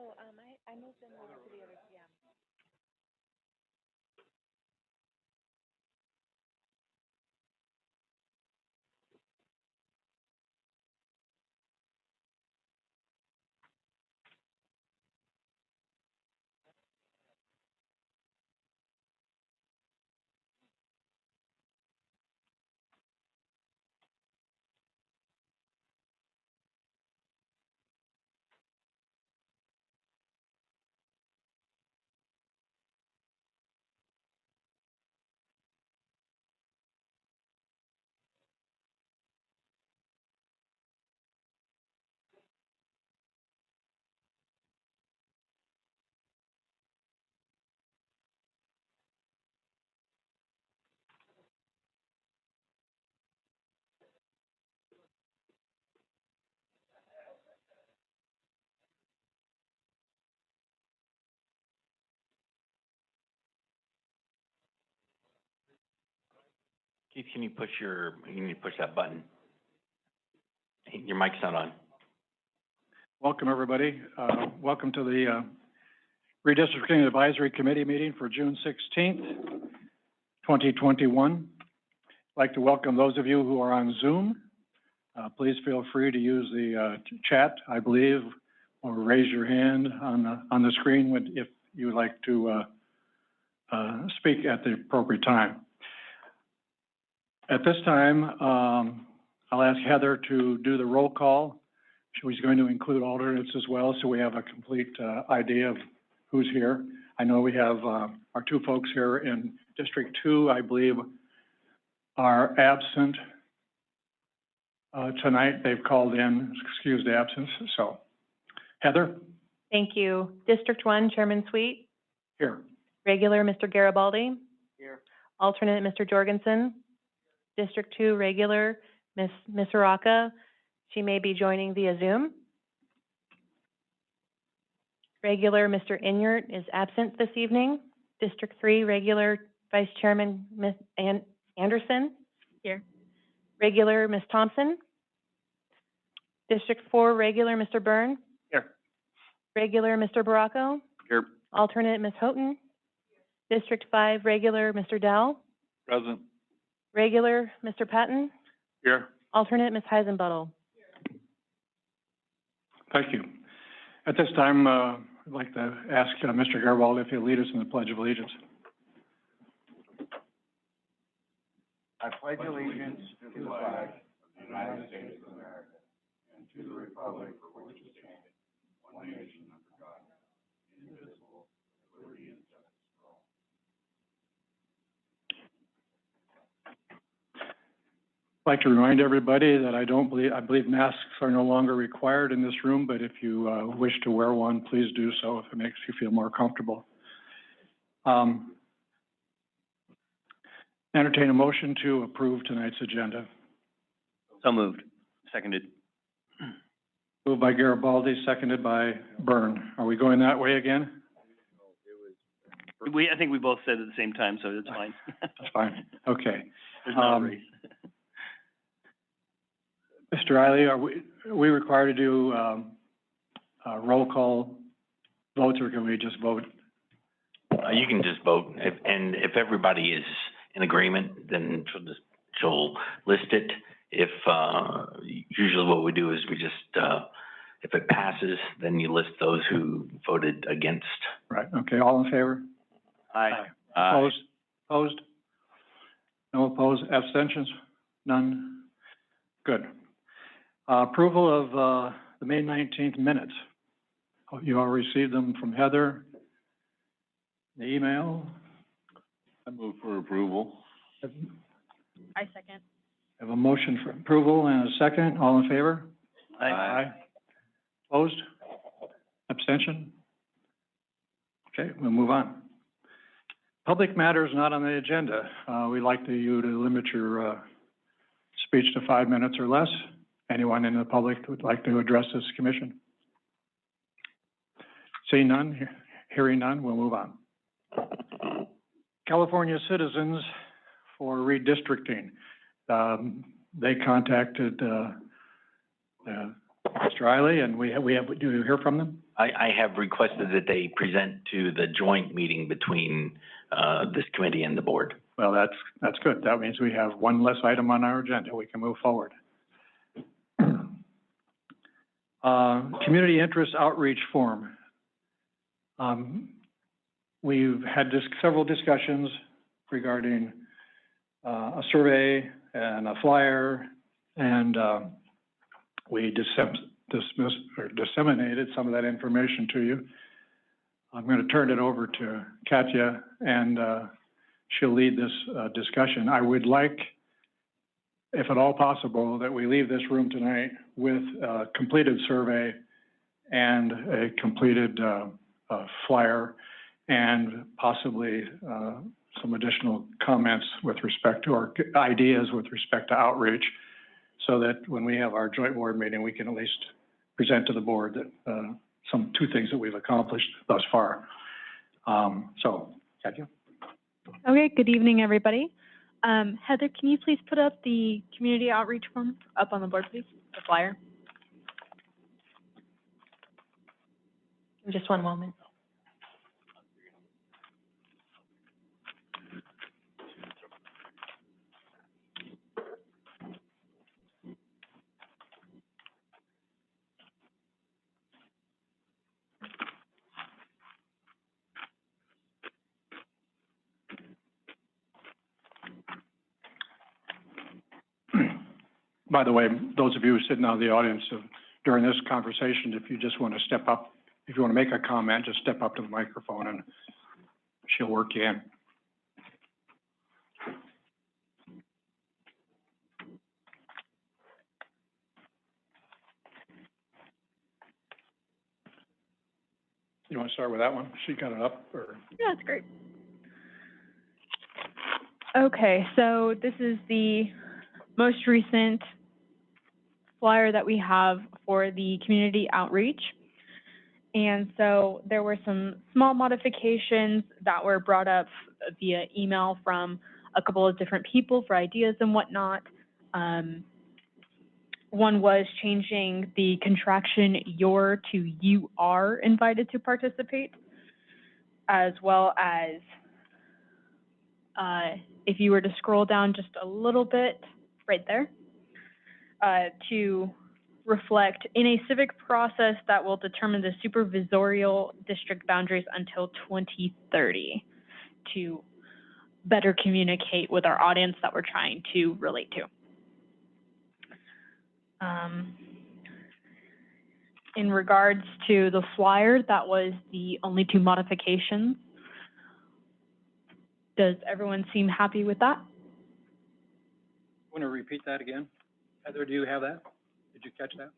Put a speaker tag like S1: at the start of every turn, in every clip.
S1: I moved them over to the other PM.
S2: Keith, you need to push that button. Your mic's not on.
S3: Welcome, everybody. Welcome to the Redistricting Advisory Committee meeting for June 16th, 2021. I'd like to welcome those of you who are on Zoom. Please feel free to use the chat, I believe, or raise your hand on the screen if you would like to speak at the appropriate time. At this time, I'll ask Heather to do the roll call. She's going to include alternates as well, so we have a complete idea of who's here. I know we have our two folks here in District 2, I believe, are absent tonight. They've called in, excused absence. So, Heather?
S1: Thank you. District 1, Chairman Sweet.
S3: Here.
S1: Regular, Mr. Garibaldi.
S3: Here.
S1: Alternate, Mr. Jorgensen. District 2, regular, Ms. Araka. She may be joining via Zoom. Regular, Mr. Inyart is absent this evening. District 3, regular, Vice Chairman, Ms. Anderson. Here. Regular, Ms. Thompson. District 4, regular, Mr. Byrne.
S3: Here.
S1: Regular, Mr. Baracco.
S3: Here.
S1: Alternate, Ms. Houghton. District 5, regular, Mr. Dowell.
S3: Present.
S1: Regular, Mr. Patton.
S3: Here.
S1: Alternate, Ms. Heisenbuttel.
S3: Thank you. At this time, I'd like to ask Mr. Garibaldi if he'll lead us in the Pledge of Allegiance.
S4: I pledge allegiance to the flag of the United States of America and to the republic for which it stands, one nation under God, indivisible, with liberty and justice for all.
S3: I'd like to remind everybody that I believe masks are no longer required in this room, but if you wish to wear one, please do so if it makes you feel more comfortable. Entertain a motion to approve tonight's agenda.
S2: So moved. Seconded.
S3: Moved by Garibaldi, seconded by Byrne. Are we going that way again?
S5: I think we both said it at the same time, so it's fine.
S3: That's fine. Okay.
S5: There's no race.
S3: Mr. Riley, are we required to do roll call votes, or can we just vote?
S2: You can just vote, and if everybody is in agreement, then she'll list it. If usually what we do is we just if it passes, then you list those who voted against.
S3: Right. Okay. All in favor?
S5: Aye.
S3: Opposed? Opposed? No opposed? Abstentions? None? Good. Approval of the May 19th minutes. You all received them from Heather. The email.
S4: I move for approval.
S1: I second.
S3: Have a motion for approval and a second. All in favor?
S5: Aye.
S3: Opposed? Abstention? Okay, we'll move on. Public matters not on the agenda. We'd like you to limit your speech to 5 minutes or less. Anyone in the public who would like to address this commission? Seeing none, hearing none, we'll move on. California Citizens for Redistricting. They contacted the Mr. Eiley, and do you hear from them?
S2: I have requested that they present to the joint meeting between, this committee and the board.
S3: Well, that's good. That means we have one less item on our agenda. We can move forward. Community interest outreach form. We've had several discussions regarding a survey and a flyer, and we disseminated some of that information to you. I'm going to turn it over to Katya, and she'll lead this discussion. I would like, if at all possible, that we leave this room tonight with a completed survey and a completed flyer, and possibly some additional comments with respect to our ideas with respect to outreach, so that when we have our joint board meeting, we can at least present to the board that two things that we've accomplished thus far. So, Katya.
S6: Okay, good evening, everybody. Heather, can you please put up the community outreach form up on the board, please, the flyer?
S1: Just one moment.
S3: By the way, those of you sitting out in the audience during this conversation, if you just want to step up, if you want to make a comment, just step up to the microphone and she'll work you in. You want to start with that one? She got it up, or?
S6: Yeah, that's great. Okay, so this is the most recent flyer that we have for the community outreach. And so there were some small modifications that were brought up via email from a couple of different people for ideas and whatnot. One was changing the contraction "you're" to "you are invited to participate," as well as if you were to scroll down just a little bit right there, to reflect in a civic process that will determine the supervisorial district boundaries until 2030, to better communicate with our audience that we're trying to relate to. In regards to the flyer, that was the only two modifications. Does everyone seem happy with that?
S3: Want to repeat that again? Heather, do you have that? Did you catch that?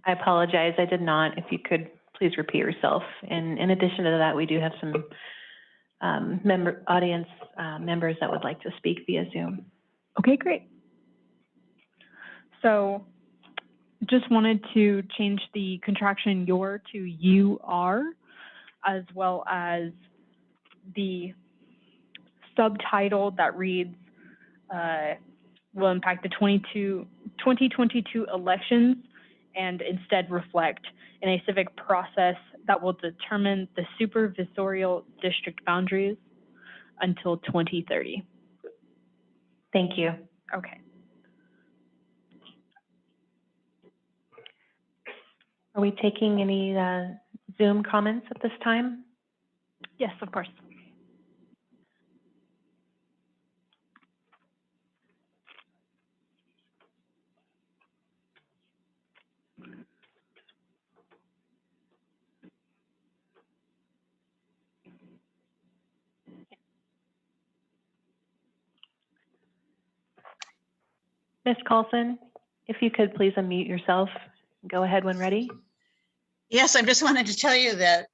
S1: I apologize, I did not. If you could please repeat yourself. And in addition to that, we do have some audience members that would like to speak via Zoom.
S6: Okay, great. So just wanted to change the contraction "you're" to "you are," as well as the subtitle that reads, will impact the 2022 elections, and instead reflect in a civic process that will determine the supervisorial district boundaries until 2030.
S1: Thank you.
S6: Okay.
S1: Are we taking any Zoom comments at this time?
S6: Yes, of course.
S1: Ms. Carlson, if you could please unmute yourself. Go ahead when ready.
S7: Yes, I just wanted to tell you that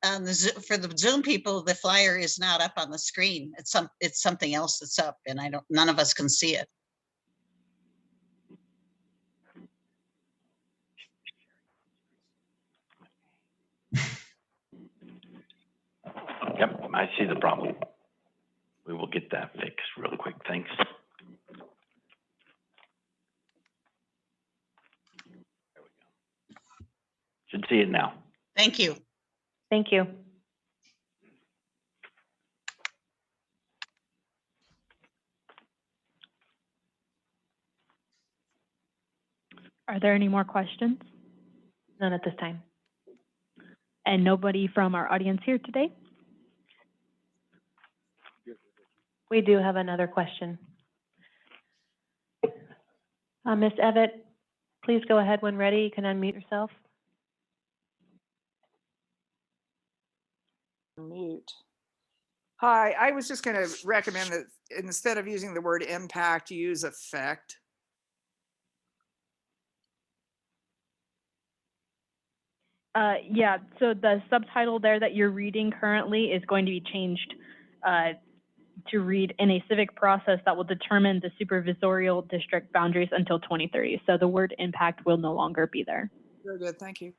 S7: on the for the Zoom people, the flyer is not up on the screen. It's something else that's up, and none of us can see it.
S2: Yep, I see the problem. We will get that fixed really quick. Thanks. Should see it now.
S7: Thank you.
S1: Thank you.
S6: Are there any more questions?
S1: None at this time.
S6: And nobody from our audience here today?
S1: We do have another question. Ms. Evett, please go ahead when ready. You can unmute yourself.
S8: Mute. Hi, I was just going to recommend that instead of using the word impact, you use effect.
S6: Yeah, so the subtitle there that you're reading currently is going to be changed to read in a civic process that will determine the supervisorial district boundaries until 2030. So the word impact will no longer be there.
S8: Very good, thank you.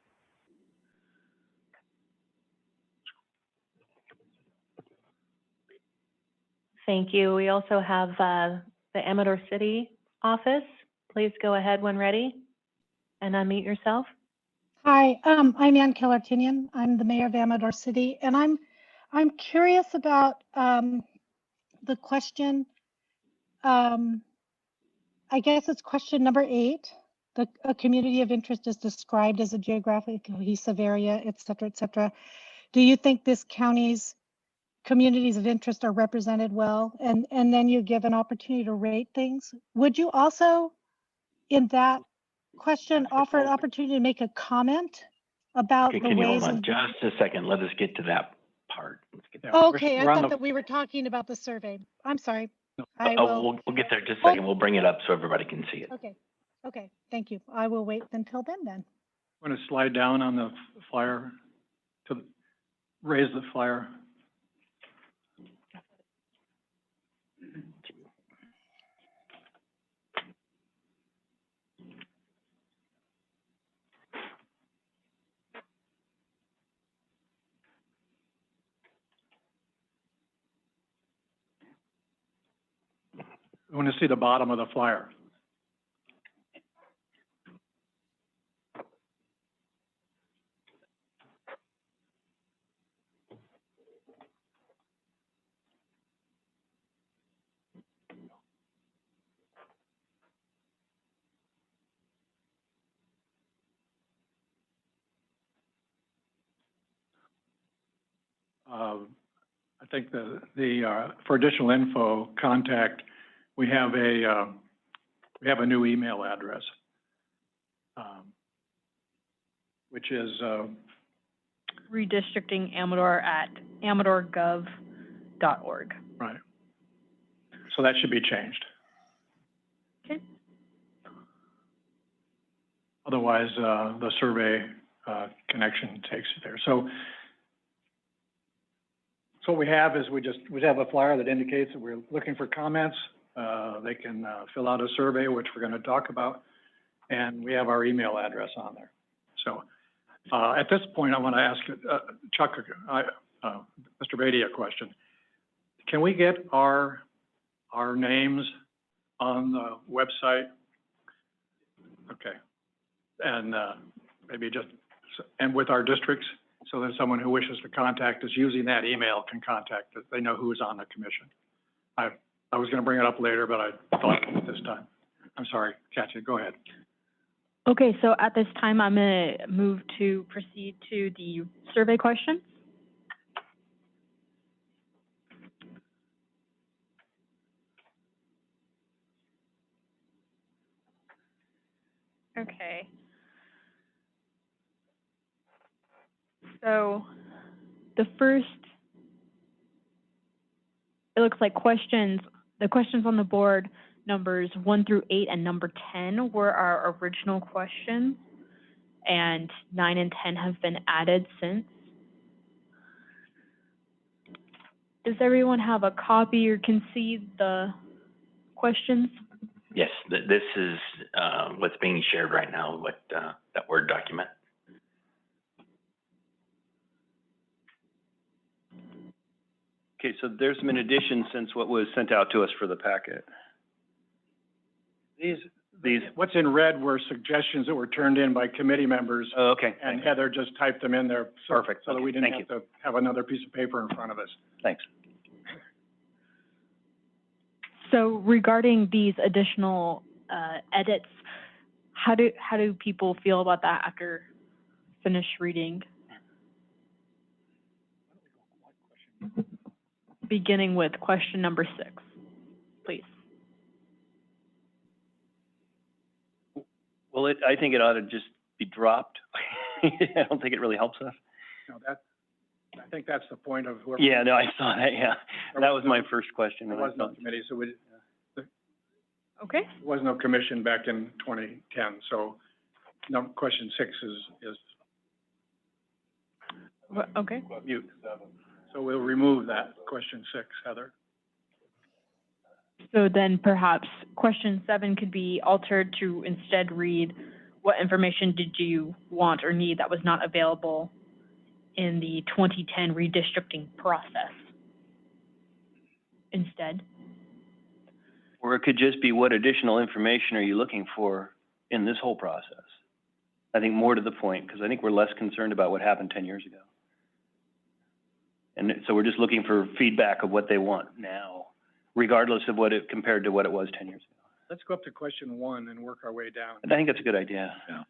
S1: Thank you. We also have the Amador City office. Please go ahead when ready and unmute yourself.
S9: Hi, I'm Ann Keller-Tinian. I'm the mayor of Amador City, and I'm curious about the question. I guess it's question number 8. A community of interest is described as a geographically cohesive area, et cetera, et cetera. Do you think this county's communities of interest are represented well? And then you give an opportunity to rate things. Would you also, in that question, offer an opportunity to make a comment about
S2: Okay,
S9: the
S2: can you hold
S9: ways
S2: on
S9: in...
S2: just a second? Let us get to that part. Let's get
S3: Yeah,
S9: Okay, I
S3: we're on
S9: thought that we were talking about the survey. I'm sorry. I
S2: Oh,
S9: will,
S2: we'll get there just a second. We'll bring it up so everybody can see it.
S9: okay, thank you. I will wait until then.
S3: I'm going to slide down on the flyer to raise the flyer. I want to see the bottom of the flyer. I think for additional info, contact, we have a new email address, which is
S6: Redistricting Amador at amadorgov.org.
S3: right. So that should be changed.
S6: Okay.
S3: Otherwise, the survey connection takes you there. So what we have is we have a flyer that indicates that we're looking for comments. They can fill out a survey, which we're going to talk about, and we have our email address on there. So at this point, I want to ask Chuck, Mr. Beatty, a question. Can we get our names on the website? Okay, and maybe just with our districts, so that someone who wishes to contact us using that email can contact us. They know who's on the commission. I was going to bring it up later, but I thought this time. I'm sorry, Katya, go ahead.
S6: Okay, so at this time, I'm going to move to proceed to the survey question. Okay. So the first, it looks like the questions on the board, numbers 1 through 8 and number 10 were our original questions, and 9 and 10 have been added since. Does everyone have a copy or can see the questions?
S2: Yes, this is what's being shared right now, that Word document.
S5: Okay, so there's been additions since what was sent out to us for the packet. These,
S3: What's in red were suggestions that were turned in by committee members,
S5: oh, okay,
S3: and Heather just typed them in there.
S5: Perfect.
S3: So that we
S5: Okay,
S3: didn't
S5: thank
S3: have to have another piece of paper in front of us.
S5: thanks.
S6: So regarding these additional edits, how do people feel about that after finish reading? Beginning with question number 6, please.
S5: Well, I think it ought to just be dropped. I don't think it really helps us.
S3: No, I think that's the point of whoever.
S5: Yeah, no, I saw that, yeah. That was my first question.
S3: There
S5: when I
S3: was no
S5: saw it.
S3: committee, so
S6: Okay.
S3: there was no commission back in 2010, so no, question 6 is
S6: Okay.
S3: mute. So we'll remove that, question 6, Heather.
S6: So then perhaps question 7 could be altered to instead read, what information did you want or need that was not available in the 2010 redistricting process instead?
S5: Or it could just be, what additional information are you looking for in this whole process? I think more to the point, because I think we're less concerned about what happened 10 years ago. And so we're just looking for feedback of what they want now, regardless of what it compared to what it was 10 years ago.
S3: Let's go up to question 1 and work our way down.
S5: I think that's a good idea.
S3: Yeah.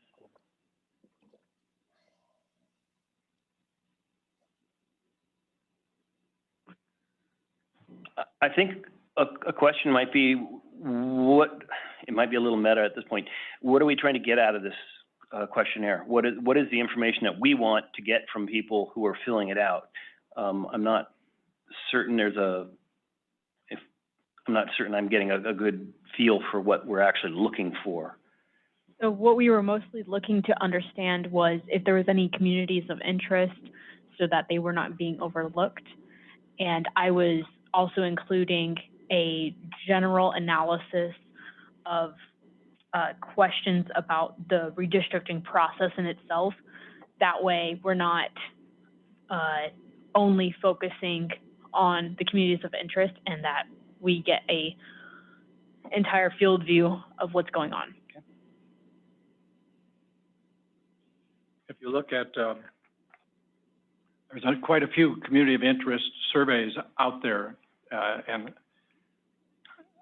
S5: I think a question might be, it might be a little meta at this point. What are we trying to get out of this questionnaire? What is the information that we want to get from people who are filling it out? I'm not certain I'm getting a good feel for what we're actually looking for.
S6: So what we were mostly looking to understand was if there was any communities of interest so that they were not being overlooked. And I was also including a general analysis of questions about the redistricting process in itself. That way, we're not only focusing on the communities of interest, and that we get a entire field view of what's going on.
S5: Okay.
S3: If you look at, there's quite a few community of interest surveys out there, and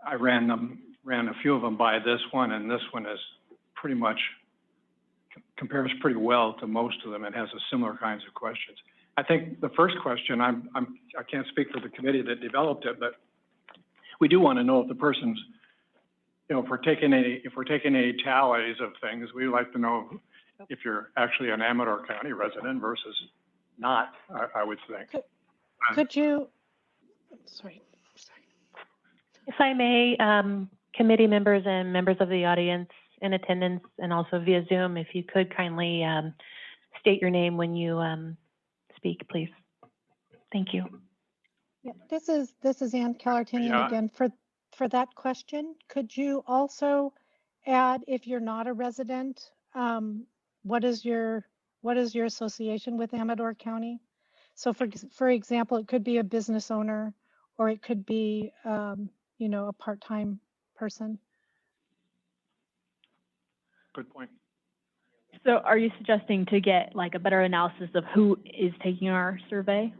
S3: I ran a few of them by this one, and this one is pretty much compares pretty well to most of them. It has a similar kinds of questions. I think the first question, I can't speak for the committee that developed it, but we do want to know if the person's, if we're taking any tallies of things, we'd like to know if you're actually an Amador County resident versus not, I would think.
S9: Could you, sorry.
S1: If I may, committee members and members of the audience in attendance and also via Zoom, if you could kindly state your name when you speak, please. Thank you.
S9: Yeah, this is Ann Kellertinian
S3: Yeah.
S9: again. For that question, could you also add, if you're not a resident, what is your association with Amador County? So for example, it could be a business owner, or it could be a part-time person.
S3: Good point.
S6: So are you suggesting to get like a better analysis of who is taking our survey?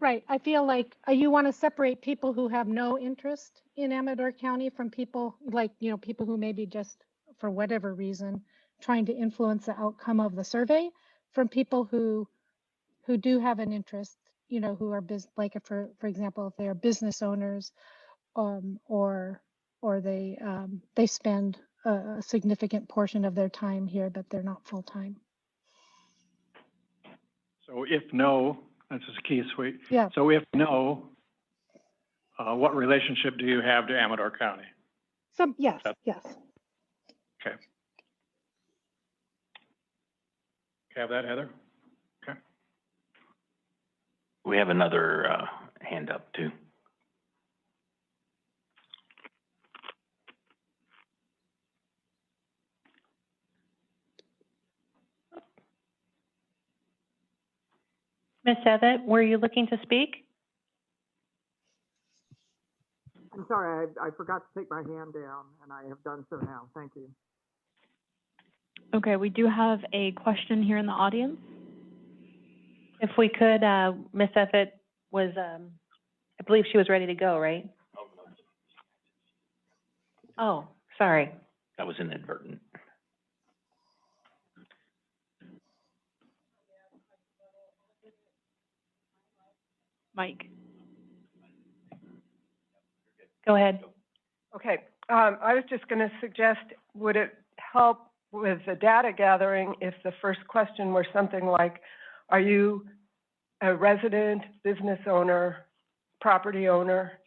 S9: Right. I feel like you want to separate people who have no interest in Amador County from people like, people who maybe just for whatever reason trying to influence the outcome of the survey, from people who do have an interest, who are like for example, if they are business owners, or they spend a significant portion of their time here, but they're not full time.
S3: So if no, this is key, sweet.
S9: Yeah.
S3: So if no, what relationship do you have to Amador County?
S9: Yes.
S3: Okay. Have that, Heather? Okay.
S2: We have another hand up too.
S1: Ms. Evett, were you looking to speak?
S10: I'm sorry, I forgot to take my hand down, and I have done so now. Thank you.
S6: Okay, we do have a question here in the audience.
S1: If we could, Ms. Effett was, I believe she was ready to go, right? Oh, sorry.
S2: That was inadvertent.
S6: Mike.
S1: Go ahead.
S11: Okay, I was just gonna suggest, would it help with the data gathering if the first question were something like, are you a resident, business owner, property owner,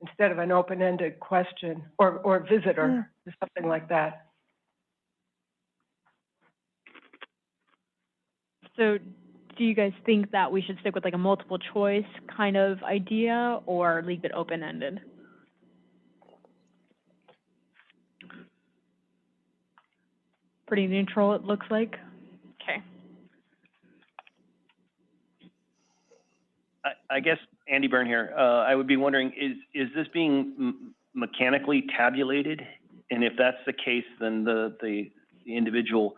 S11: instead of an open-ended question, or visitor, or something like that?
S6: So do you guys think that we should stick with like a multiple choice kind of idea or leave it open-ended? Pretty neutral, it looks like. Okay.
S5: I guess, Andy Byrne here, I would be wondering, is this being mechanically tabulated? And if that's the case, then the individual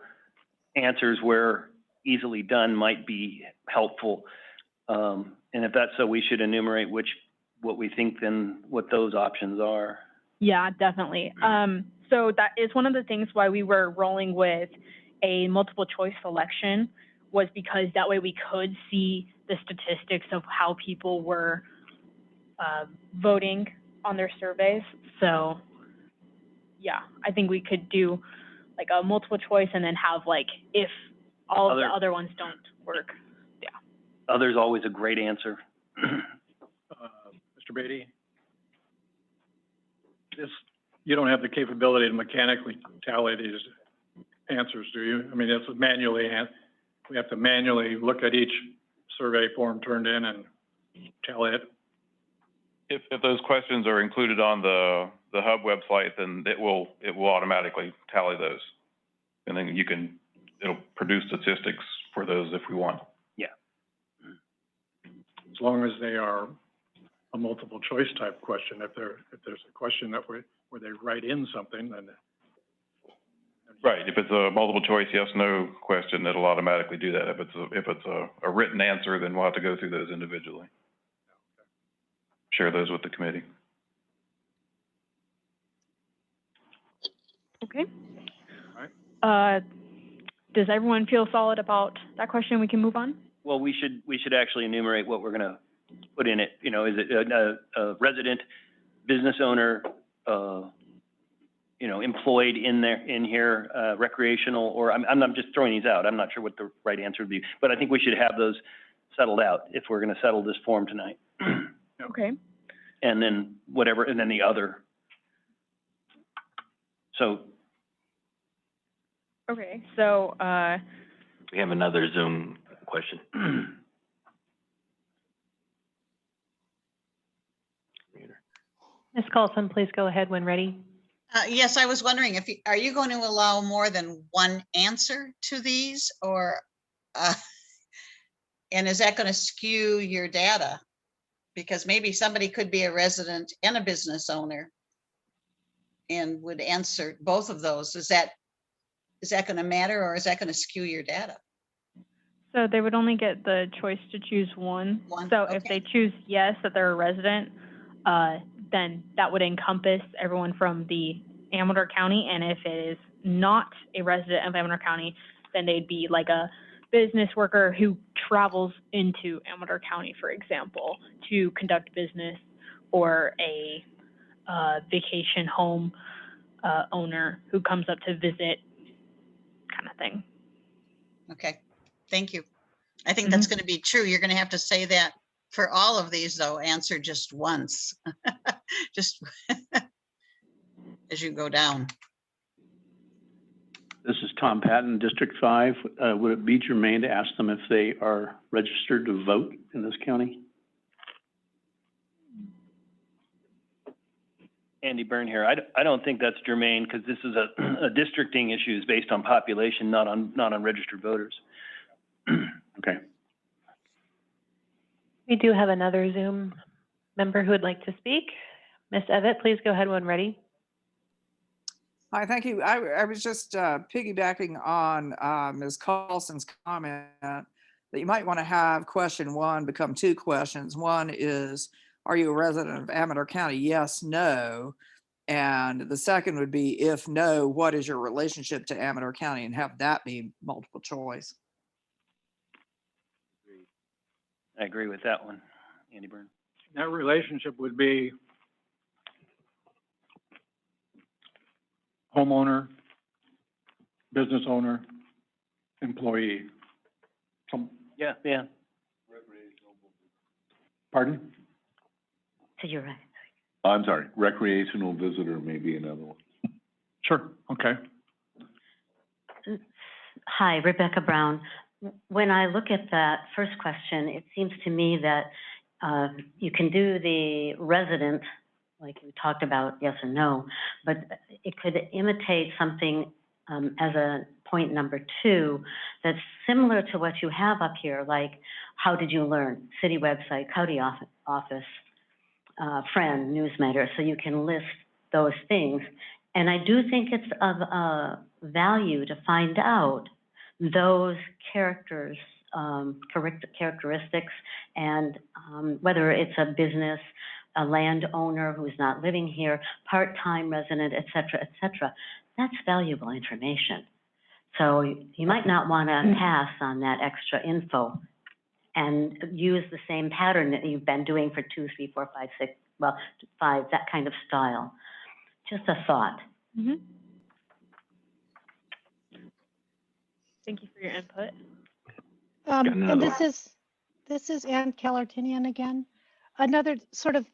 S5: answers where easily done might be helpful. And if that's so, we should enumerate what we think then, what those options are.
S6: Yeah, definitely. So that is one of the things why we were rolling with a multiple choice selection, was because that way we could see the statistics of how people were voting on their surveys. So yeah, I think we could do like a multiple choice and then have like, if all of the other ones don't work. Yeah.
S5: Other's always a great answer.
S3: Mr. Beatty? You don't have the capability to mechanically tally these answers, do you? I mean, it's manually, we have to manually look at each survey form turned in and tally it.
S12: If those questions are included on the hub website, then it will automatically tally those. And then it'll produce statistics for those if we want.
S5: Yeah.
S3: As long as they are a multiple choice type question. If there's a question that where they write in something, then.
S12: Right, if it's a multiple choice yes, no question, it'll automatically do that. If it's a written answer, then we'll have to go through those individually. Share those with the committee.
S6: Okay.
S3: All right.
S6: Does everyone feel solid about that question? We can move on?
S5: Well, we should actually enumerate what we're gonna put in it. You know, is it a resident, business owner, you know, employed in here, recreational, or I'm just throwing these out. I'm not sure what the right answer would be, but I think we should have those settled out if we're gonna settle this form tonight.
S6: Okay.
S5: And then whatever, and then the other. So.
S6: Okay, so,
S2: We have another Zoom question.
S1: Ms. Carlson, please go ahead when ready.
S7: Yes, I was wondering if are you going to allow more than one answer to these, or and is that going to skew your data? Because maybe somebody could be a resident and a business owner and would answer both of those. Is that going to matter, or is that going to skew your data?
S6: so they would only get the choice to choose one. So if they choose yes, that they're a resident, then that would encompass everyone from the Amador County. And if it is not a resident of Amador County, then they'd be like a business worker who travels into Amador County, for example, to conduct business, or a vacation home owner who comes up to visit, kind of thing.
S7: Okay, thank you. I think that's going to be true. You're going to have to say that for all of these, though. Answer just once, just as you go down.
S13: This is Tom Patton, District 5. Would it be germane to ask them if they are registered to vote in this county?
S5: Andy Byrne here. I don't think that's germane, because this is a districting issue is based on population, not on registered voters.
S13: Okay.
S1: We do have another Zoom member who would like to speak. Ms. Evatt, please go ahead when ready.
S8: Hi, thank you. I was just piggybacking on Ms. Carlson's comment that you might want to have question one become two questions. One is, are you a resident of Amador County? Yes, no. And the second would be, if no, what is your relationship to Amador County? And have that be multiple choice.
S5: I agree with that one, Andy Byrne.
S3: That relationship would be homeowner, business owner, employee.
S5: Yeah, yeah.
S3: Pardon?
S14: So you're right.
S4: I'm sorry, recreational visitor may be another one.
S3: Sure, okay.
S14: Hi, Rebecca Brown. When I look at that first question, it seems to me that you can do the resident, like we talked about, yes or no, but it could imitate something as a point number two that's similar to what you have up here, like how did you learn? City website, county office, friend, newsletter, so you can list those things. And I do think it's of value to find out those characters, characteristics, and whether it's a business, a landowner who's not living here, part-time resident, et cetera, that's valuable information. So you might not want to pass on that extra info and use the same pattern that you've been doing for 2, 3, 4, 5, 6, well, 5, that kind of style. Just a thought.
S6: Mm-hmm. Thank you for your input.
S9: And this is Ann Keller-Tinian again. Another sort of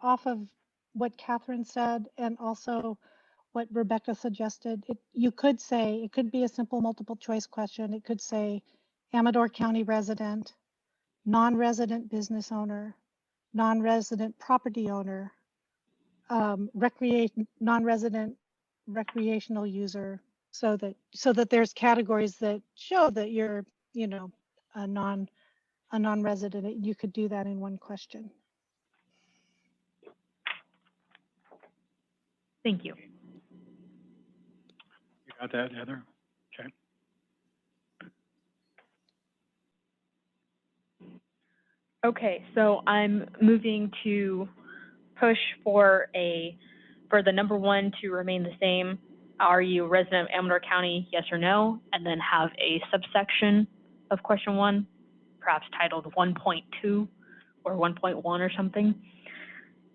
S9: off of what Catherine said and also what Rebecca suggested. You could say, it could be a simple multiple choice question. It could say Amador County resident, non-resident business owner, non-resident property owner, non-resident recreational user, so that there's categories that show that you're, you know, a non-resident. You could do that in one question.
S6: Thank you.
S3: You got that, Heather? Okay.
S6: Okay, so I'm moving to push for the number one to remain the same. Are you a resident of Amador County, yes or no? And then have a subsection of question one, perhaps titled 1.2 or 1.1 or something.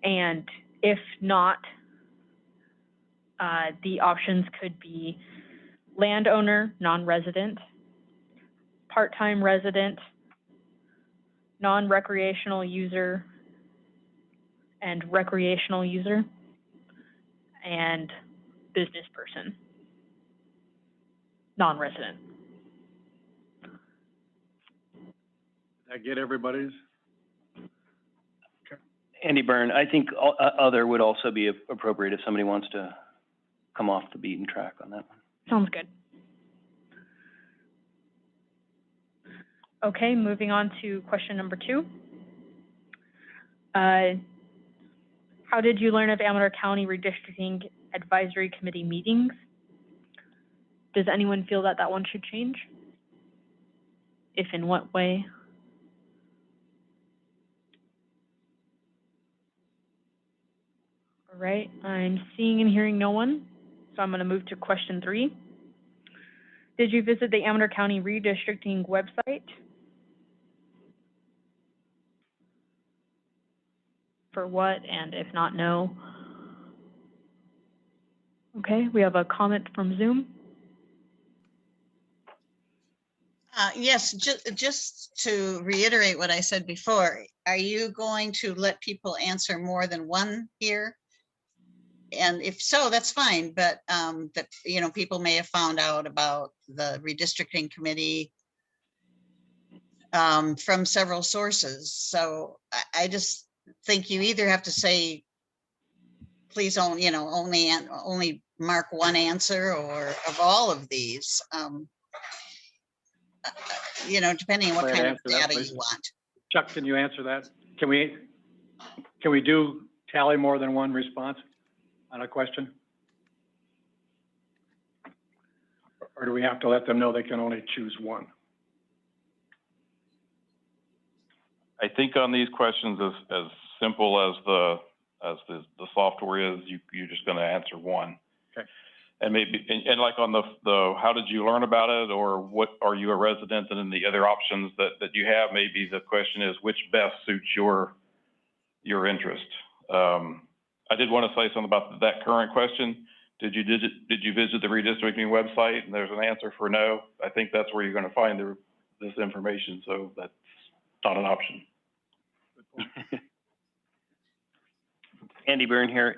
S6: And if not, the options could be landowner, non-resident, part-time resident, non-recreational user, and recreational user, and business person, non-resident.
S3: Did I get everybody's?
S5: Andy Byrne, I think other would also be appropriate if somebody wants to come off the beaten track on that one.
S6: Sounds good. Okay, moving on to question number 2. How did you learn of Amador County Redistricting Advisory Committee meetings? Does anyone feel that one should change? If in what way? All right, I'm seeing and hearing no one, so I'm going to move to question 3. Did you visit the Amador County Redistricting website? For what, and if not, no? Okay, we have a comment from Zoom.
S7: Yes, just to reiterate what I said before, are you going to let people answer more than one here? And if so, that's fine, but that, you know, people may have found out about the redistricting committee from several sources. So I just think you either have to say, please only mark one answer, or of all of these, you know, depending on what kind of data you want.
S3: Chuck, can you answer that? Can can we do tally more than one response on a question? Or do we have to let them know they can only choose one?
S12: I think on these questions, as simple as the software is, you're just gonna answer one.
S3: Okay.
S12: And maybe, and like on the how did you learn about it, or what, are you a resident, and then the other options that you have, maybe the question is which best suits your interest. I did want to say something about that current question. Did you visit the redistricting website? And there's an answer for no. I think that's where you're going to find this information, so that's not an option.
S5: Andy Byrne here.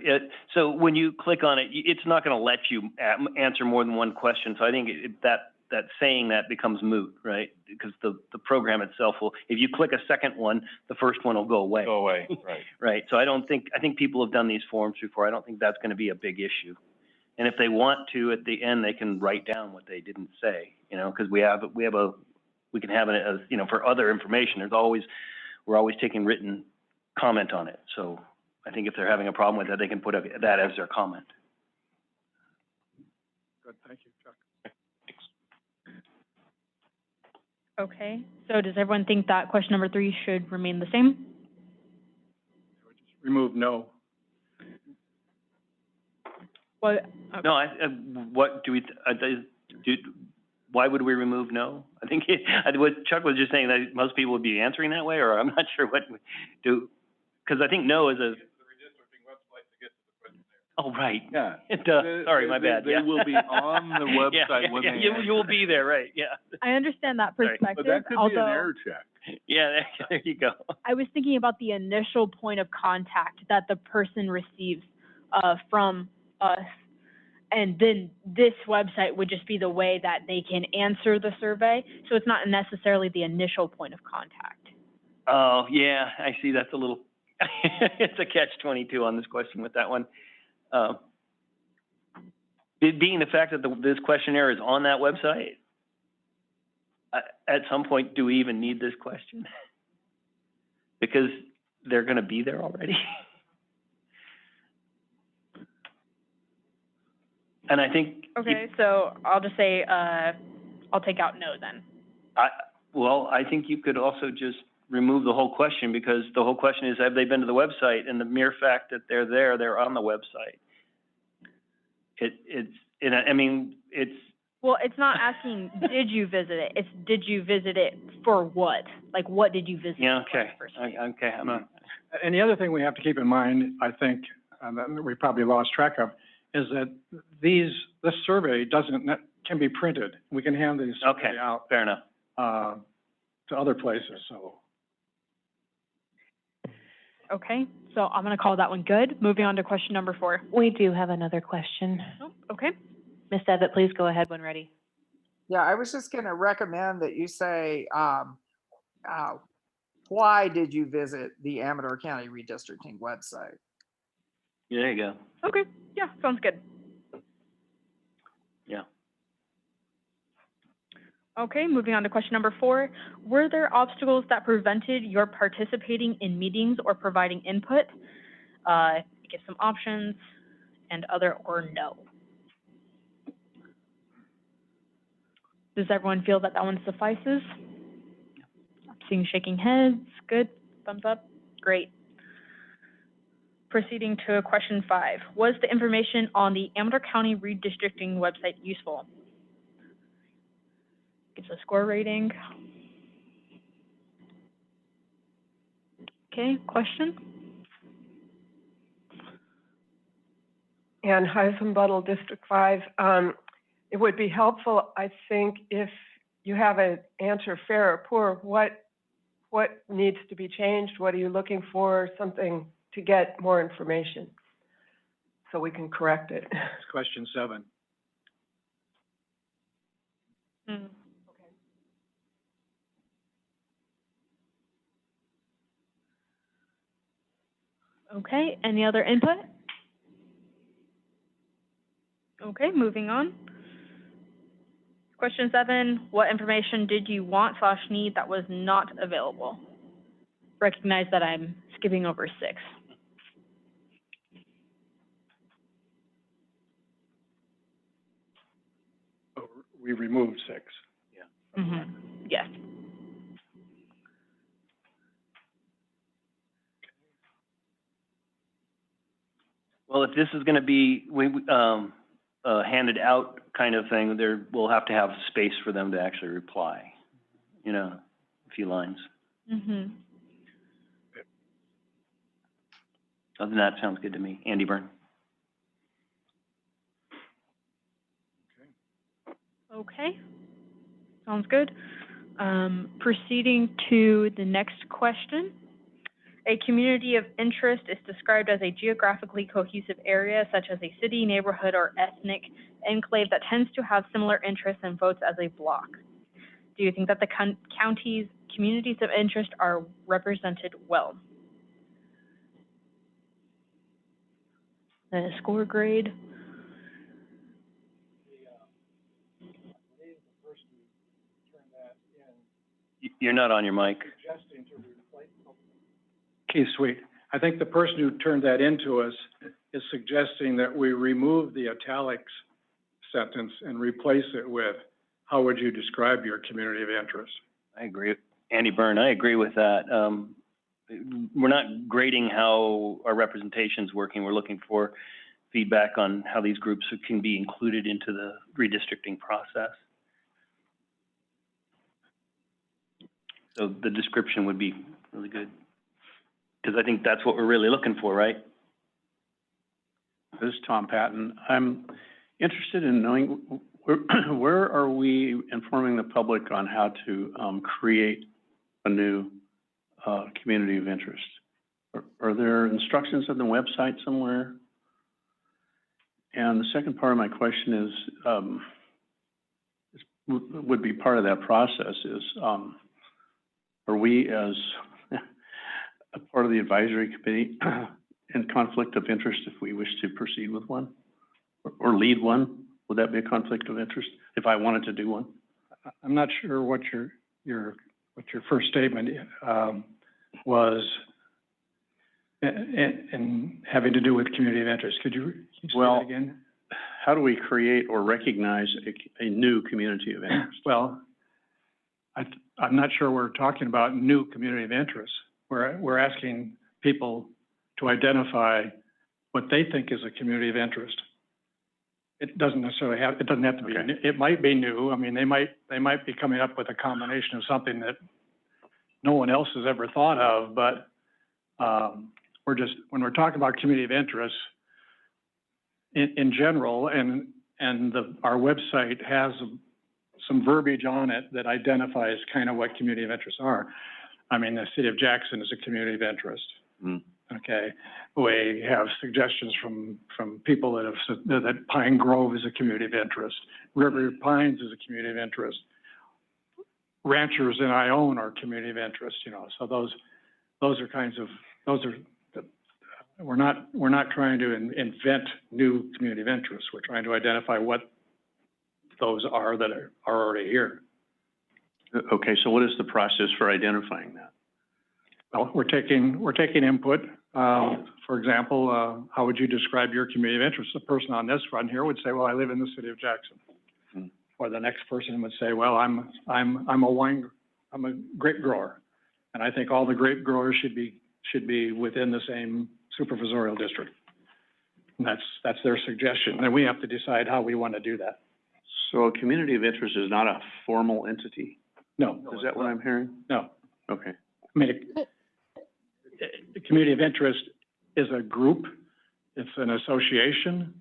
S5: So when you click on it, it's not going to let you answer more than one question. So I think that saying that becomes moot, right? Because the program itself will, if you click a second one, the first one will go away.
S12: Go away, right.
S5: Right. So I think people have done these forms before. I don't think that's going to be a big issue. And if they want to, at the end, they can write down what they didn't say, because we can have it as, for other information. We're always taking written comment on it. So I think if they're having a problem with that, they can put that as their comment.
S3: Good, thank you, Chuck.
S6: Okay, so does everyone think that question number 3 should remain the same?
S3: Remove no.
S6: Well, okay.
S5: No, what do we, why would we remove no? I think what Chuck was just saying, that most people would be answering that way, or I'm not sure what we do, because I think no is a. Oh, right.
S4: Yeah.
S5: Sorry, my bad.
S4: They will be on the website when they.
S5: You will be there, right? Yeah.
S6: I understand that perspective.
S4: But that could be an error check.
S5: Yeah, there you go.
S6: I was thinking about the initial point of contact that the person receives from us, and then this website would just be the way that they can answer the survey. So it's not necessarily the initial point of contact.
S5: Oh, yeah, I see. That's a little. It's a catch-22 on this question with that one. Being the fact that this questionnaire is on that website, at some point, do we even need this question? Because they're going to be there already. And I think.
S6: Okay, so I'll just say, I'll take out no then.
S5: I think you could also just remove the whole question, because the whole question is, have they been to the website? And the mere fact that they're there, they're on the website.
S6: Well, it's not asking, did you visit it? It's, did you visit it for what? Like, what did you visit?
S5: Yeah, okay. Okay, I'm not.
S3: And the other thing we have to keep in mind, I think, that we probably lost track of, is that this survey can be printed. We can hand these out.
S5: Fair enough.
S3: To other places, so.
S6: Okay, so I'm going to call that one good. Moving on to question number 4.
S1: We do have another question.
S6: Oh, okay.
S1: Ms. Evatt, please go ahead when ready.
S8: Yeah, I was just going to recommend that you say, why did you visit the Amador County Redistricting website?
S5: There you go.
S6: Okay, yeah, sounds good.
S5: Yeah.
S6: Okay, moving on to question number 4. Were there obstacles that prevented your participating in meetings or providing input? Give some options, and other or no. Does everyone feel that one suffices? I'm seeing shaking heads. Good. Thumbs up. Great. Proceeding to question 5. Was the information on the Amador County Redistricting website useful? Gives a score rating. Okay, question?
S11: And Heisenbuttle, District 5, it would be helpful, I think, if you have an answer, fair or poor, what needs to be changed? What are you looking for? Something to get more information so we can correct it.
S3: It's question 7.
S6: Okay, any other input? Okay, moving on. Question 7, what information did you want / need that was not available? Recognize that I'm skipping over 6.
S3: we removed 6.
S6: Mm-hmm. Yes.
S5: Well, if this is gonna be, handed out kind of thing, we'll have to have space for them to actually reply, you know, a few lines.
S6: Mm-hmm.
S5: Other than that, sounds good to me. Andy Byrne.
S6: Okay, sounds good. Proceeding to the next question. A community of interest is described as a geographically cohesive area such as a city, neighborhood, or ethnic enclave that tends to have similar interests and votes as a block. Do you think that the county's communities of interest are represented well? The score grade?
S5: You're not on your mic.
S3: Keith Sweet, I think the person who turned that into us is suggesting that we remove the italics sentence and replace it with, how would you describe your community of interest?
S5: I agree. Andy Byrne, I agree with that. We're not grading how our representation's working. We're looking for feedback on how these groups can be included into the redistricting process. So the description would be really good. Because I think that's what we're really looking for, right?
S13: This is Tom Patton. I'm interested in knowing where are we informing the public on how to create a new community of interest? Are there instructions on the website somewhere? And the second part of my question is, would be part of that process is, are we as a part of the advisory committee in conflict of interest if we wish to proceed with one or lead one? Would that be a conflict of interest if I wanted to do one?
S3: I'm not sure what your first statement was in having to do with community of interest. Could you say that again?
S13: How do we create or recognize a new community of interest?
S3: Well, I'm not sure we're talking about new community of interest. We're asking people to identify what they think is a community of interest. It doesn't necessarily have, it doesn't have to be, it might be new. I mean, they might be coming up with a combination of something that no one else has ever thought of, but when we're talking about community of interest, in general, our website has some verbiage on it that identifies kind of what community of interests are. I mean, the city of Jackson is a community of interest. Mm. Okay, we have suggestions from people that have said that Pine Grove is a community of interest. River Pines is a community of interest. Ranchers in Ione are community of interest. You know, so those are kinds of we're not trying to invent new community of interest. We're trying to identify what those are that are already here.
S13: Okay, so what is the process for identifying that?
S3: Well, we're taking input. For example, how would you describe your community of interest? The person on this front here would say, "Well, I live in the city of Jackson." Hmm. Or the next person would say, "Well, I'm a grape grower, and I think all the grape growers should be within the same supervisorial district." And that's their suggestion. And we have to decide how we want to do that.
S13: So a community of interest is not a formal entity?
S3: No.
S13: Is that what I'm hearing?
S3: No.
S13: Okay.
S3: I mean, the community of interest is a group. It's an association.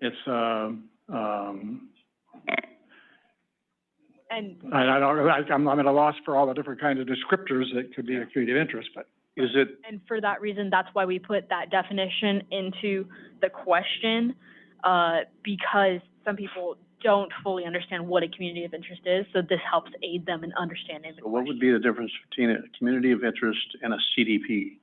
S3: It's I'm at a loss for all the different kinds of descriptors that could be a community of interest, but is it?
S6: And for that reason, that's why we put that definition into the question, because some people don't fully understand what a community of interest is. So this helps aid them in understanding the question.
S13: What would be the difference between a community of interest and a CDP?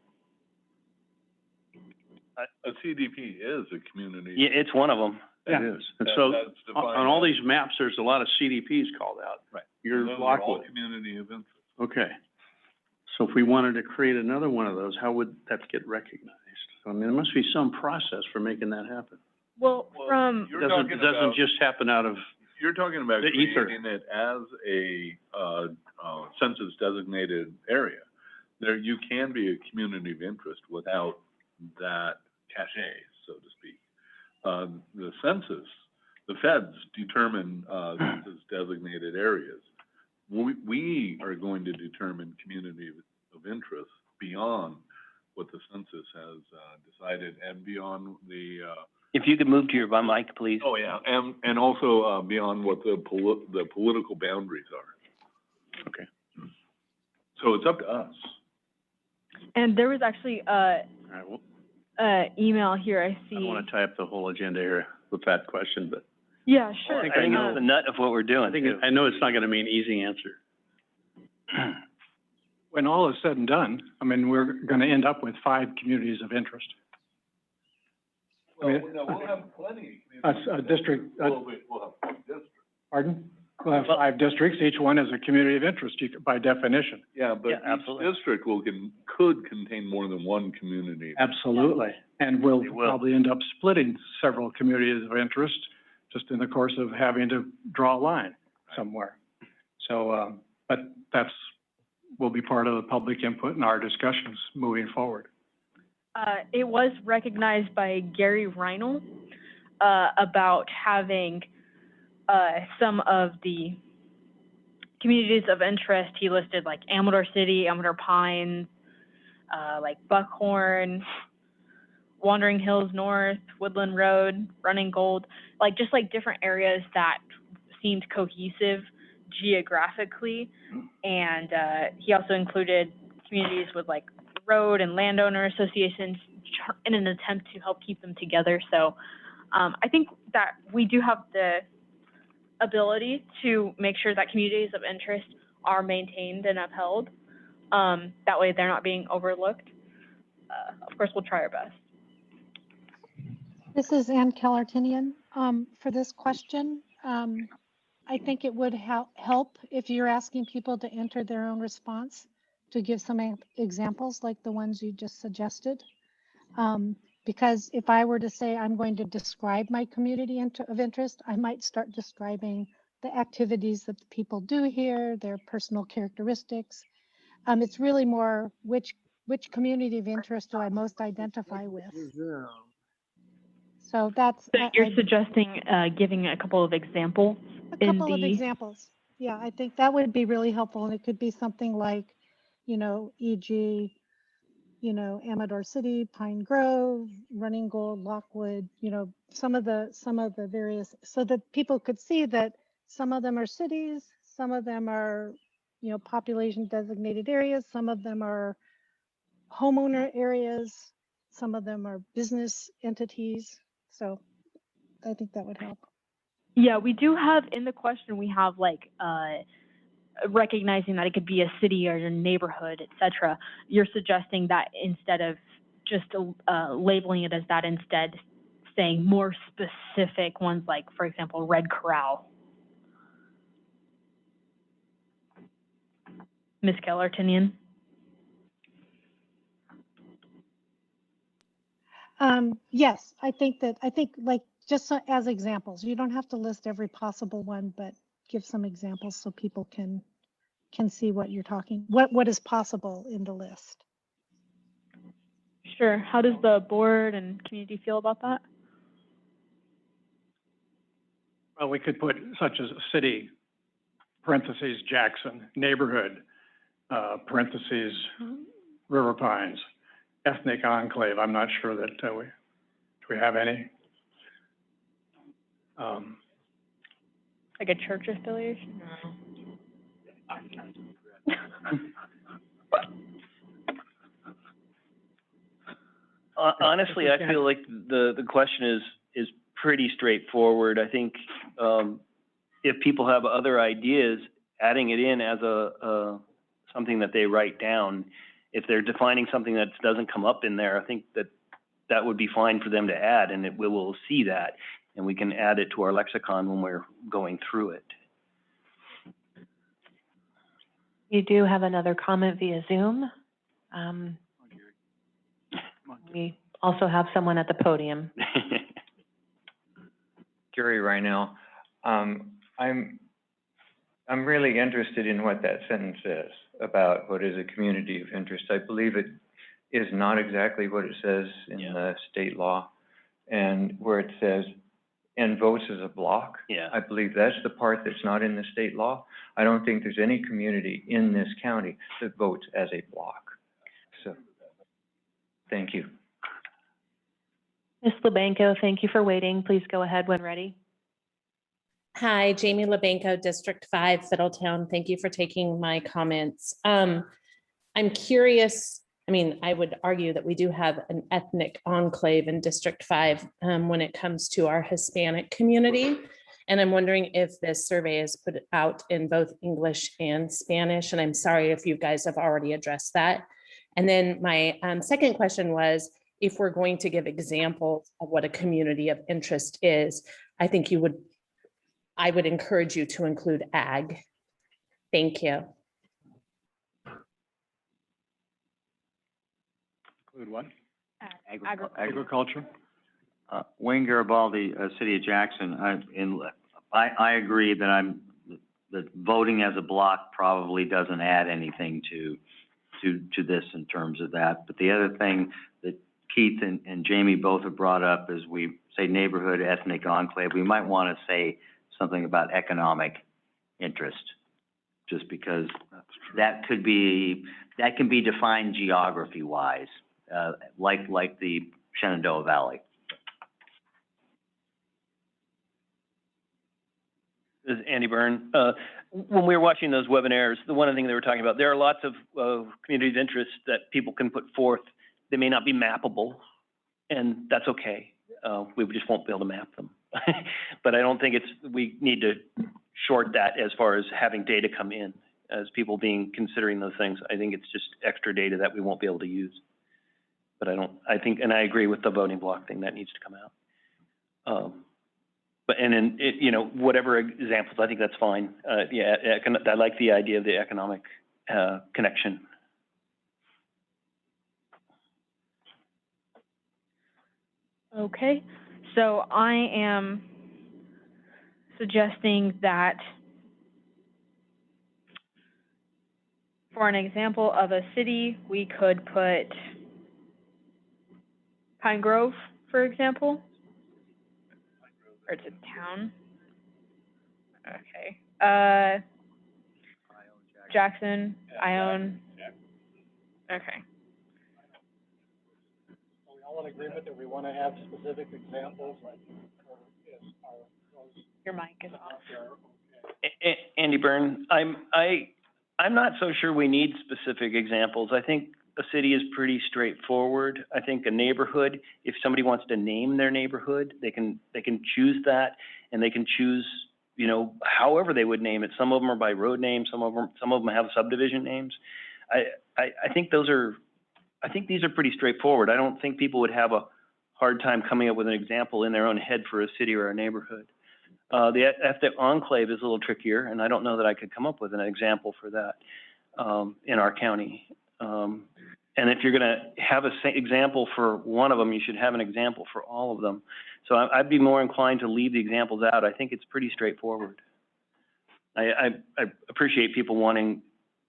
S4: A CDP is a community.
S5: Yeah, it's one of them.
S13: It is. And so on all these maps, there's a lot of CDPs called out.
S4: Right.
S13: You're
S4: those are all
S13: Lockwood.
S4: community of interest.
S13: Okay. So if we wanted to create another one of those, how would that get recognized? I mean, there must be some process for making that happen.
S6: Well,
S13: It doesn't just happen out of
S4: You're talking about
S13: The ether.
S4: creating it as a, census designated area. There, you can be a community of interest without that cachet, so to speak. The census, the feds determine, census designated areas. We are going to determine community of interest beyond what the census has, decided and beyond the,
S5: If you could move to your mic, please.
S4: oh yeah, and also, beyond what the political boundaries are.
S13: Okay.
S4: So it's up to us.
S6: And there was actually
S13: All right, well,
S6: email here, I
S13: I
S6: see.
S13: don't want to tie up the whole agenda here with that question, but
S6: Yeah, sure.
S5: I think it's the nut of what we're doing, too.
S13: I know it's not going to mean easy answer.
S3: When all is said and done, I mean, we're going to end up with 5 communities of interest.
S4: Well, no, we'll have plenty.
S3: A district,
S4: We'll have 5 districts.
S3: pardon? We'll have 5 districts, each one is a community of interest by definition.
S4: Yeah, but
S5: Yeah,
S4: each
S5: absolutely.
S4: district could contain more than one community.
S3: Absolutely. And we'll
S5: They will.
S3: probably end up splitting several communities of interest just in the course of having to draw a line somewhere. So, but will be part of the public input in our discussions moving forward.
S6: It was recognized by Gary Reinl about having some of the communities of interest. He listed like Amador City, Amador Pines, like Buckhorn, Wandering Hills North, Woodland Road, Running Gold, like just like different areas that seemed cohesive geographically. And he also included communities with like road and landowner associations in an attempt to help keep them together. So I think that we do have the ability to make sure that communities of interest are maintained and upheld. That way they're not being overlooked. Of course, we'll try our best.
S9: This is Ann Kellertinian. For this question, I think it would help if you're asking people to enter their own response to give some examples like the ones you just suggested. Because if I were to say I'm going to describe my community of interest, I might start describing the activities that the people do here, their personal characteristics. It's really more which community of interest do I most identify with. So that's.
S6: So you're suggesting giving a couple of examples?
S9: A couple of examples. Yeah, I think that would be really helpful. And it could be something like, e.g., Amador City, Pine Grove, Running Gold, Lockwood, some of the various, so that people could see that some of them are cities, some of them are, population designated areas, some of them are homeowner areas, some of them are business entities. So I think that would help.
S6: Yeah, we do have in the question, we have like recognizing that it could be a city or a neighborhood, et cetera. You're suggesting that instead of just labeling it as that, instead saying more specific ones like, for example, Red Corral. Ms. Kellertinian?
S9: Yes, I think like just as examples, you don't have to list every possible one, but give some examples so people can see what you're talking, what is possible in the list.
S6: Sure. How does the board and community feel about that?
S3: Well, we could put such as city, parentheses, Jackson, neighborhood, parentheses, River Pines, ethnic enclave. I'm not sure that do we have any?
S6: Like a church affiliation? No.
S5: Honestly, I feel like the question is pretty straightforward. I think if people have other ideas, adding it in as a something that they write down, if they're defining something that doesn't come up in there, I think that would be fine for them to add, and we will see that, and we can add it to our lexicon when we're going through it.
S1: You do have another comment via Zoom. We also have someone at the podium.
S15: Gary Reinl. I'm really interested in what that sentence says about what is a community of interest. I believe it is not exactly what it says in the state law, and where it says, and votes as a block.
S5: Yeah.
S15: I believe that's the part that's not in the state law. I don't think there's any community in this county that votes as a block. So, thank you.
S1: Ms. LeBanco, thank you for waiting. Please go ahead when ready.
S16: Hi, Jamie LeBanco, District 5, Fiddletown. Thank you for taking my comments. I'm curious, I mean, I would argue that we do have an ethnic enclave in District 5 when it comes to our Hispanic community. And I'm wondering if this survey is put out in both English and Spanish. And I'm sorry if you guys have already addressed that. And then my second question was, if we're going to give examples of what a community of interest is, I would encourage you to include ag. Thank you.
S3: Include what?
S8: Agriculture.
S17: Wayne Garibaldi, City of Jackson. I agree that that voting as a block probably doesn't add anything to this in terms of that. But the other thing that Keith and Jamie both have brought up is we say neighborhood, ethnic enclave. We might want to say something about economic interest, just because that can be defined geography wise, like the Shenandoah Valley.
S5: This is Andy Byrne. When we were watching those webinars, the one thing they were talking about, there are lots of communities of interest that people can put forth. They may not be mappable, and that's okay. We just won't be able to map them. But I don't think we need to short that as far as having data come in as people considering those things. I think it's just extra data that we won't be able to use. But and I agree with the voting block thing that needs to come out. Whatever examples, I think that's fine. I like the idea of the economic connection.
S6: Okay, so I am suggesting that for an example of a city, we could put Pine Grove, for example. Or it's a town. Okay. Jackson, Ione. Okay.
S3: Are we all in agreement that we want to have specific examples, like,
S6: Your mic is off.
S5: Andy Byrne, I'm not so sure we need specific examples. I think a city is pretty straightforward. I think a neighborhood, if somebody wants to name their neighborhood, they can choose that, and they can choose, however they would name it. Some of them are by road names. Some of them have subdivision names. I think these are pretty straightforward. I don't think people would have a hard time coming up with an example in their own head for a city or a neighborhood. The ethnic enclave is a little trickier, and I don't know that I could come up with an example for that in our county. And if you're going to have an example for one of them, you should have an example for all of them. So I'd be more inclined to leave the examples out. I think it's pretty straightforward. I appreciate people wanting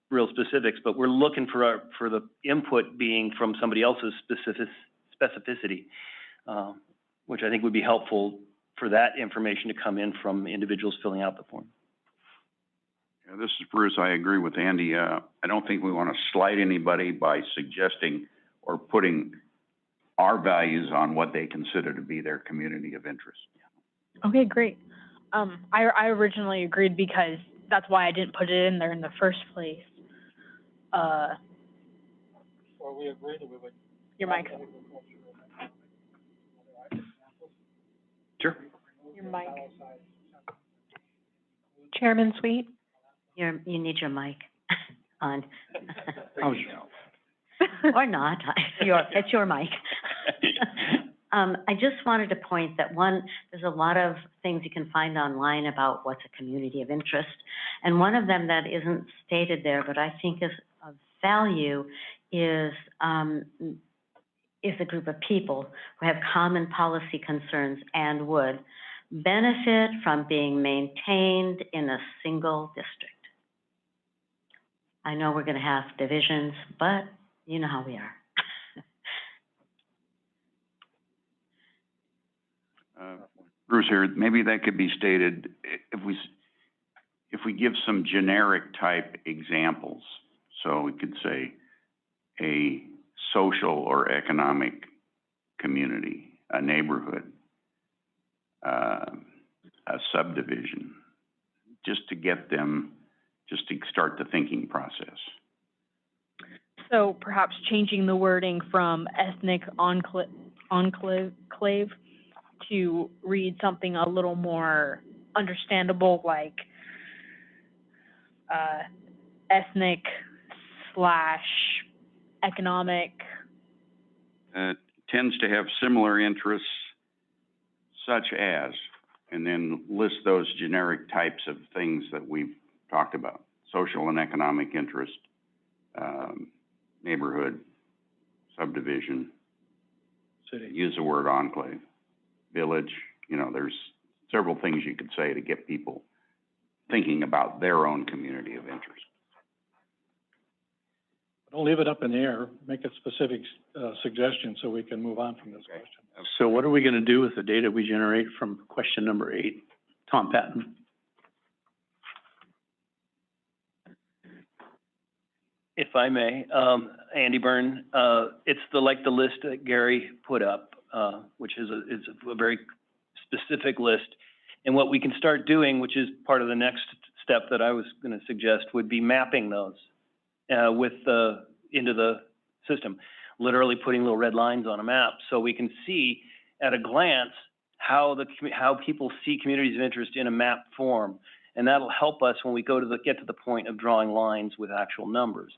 S5: real specifics, but we're looking for the input being from somebody else's specificity, which I think would be helpful for that information to come in from individuals filling out the form.
S4: Yeah, this is Bruce. I agree with Andy. I don't think we want to slight anybody by suggesting or putting our values on what they consider to be their community of interest.
S6: Okay, great. I originally agreed because that's why I didn't put it in there in the first place.
S3: or we agree that we would.
S6: Your mic.
S5: Sure.
S6: Your mic.
S1: Chairman Sweet?
S14: You need your mic on.
S3: Oh,
S14: Or not, it's your mic. I just wanted to point that there's a lot of things you can find online about what's a community of interest. And one of them that isn't stated there, but I think is of value, is a group of people who have common policy concerns and would benefit from being maintained in a single district. I know we're gonna have divisions, but you know how we are.
S4: Bruce here, maybe that could be stated, if we give some generic type examples, so we could say a social or economic community, a neighborhood, a subdivision, just to get them, just to start the thinking process.
S6: So perhaps changing the wording from ethnic enclave to read something a little more understandable, like ethnic / economic.
S4: Tends to have similar interests such as, and then list those generic types of things that we've talked about. Social and economic interest, neighborhood, subdivision.
S3: City.
S4: Use the word enclave, village. You know, there's several things you could say to get people thinking about their own community of interest.
S3: Don't leave it up in the air. Make a specific suggestion so we can move on from this question.
S13: So what are we gonna do with the data we generate from question number 8? Tom Patton.
S5: If I may, Andy Byrne, it's the list that Gary put up, which is a very specific list. And what we can start doing, which is part of the next step that I was going to suggest, would be mapping those into the system, literally putting little red lines on a map, so we can see at a glance how people see communities of interest in a map form. And that'll help us when we get to the point of drawing lines with actual numbers.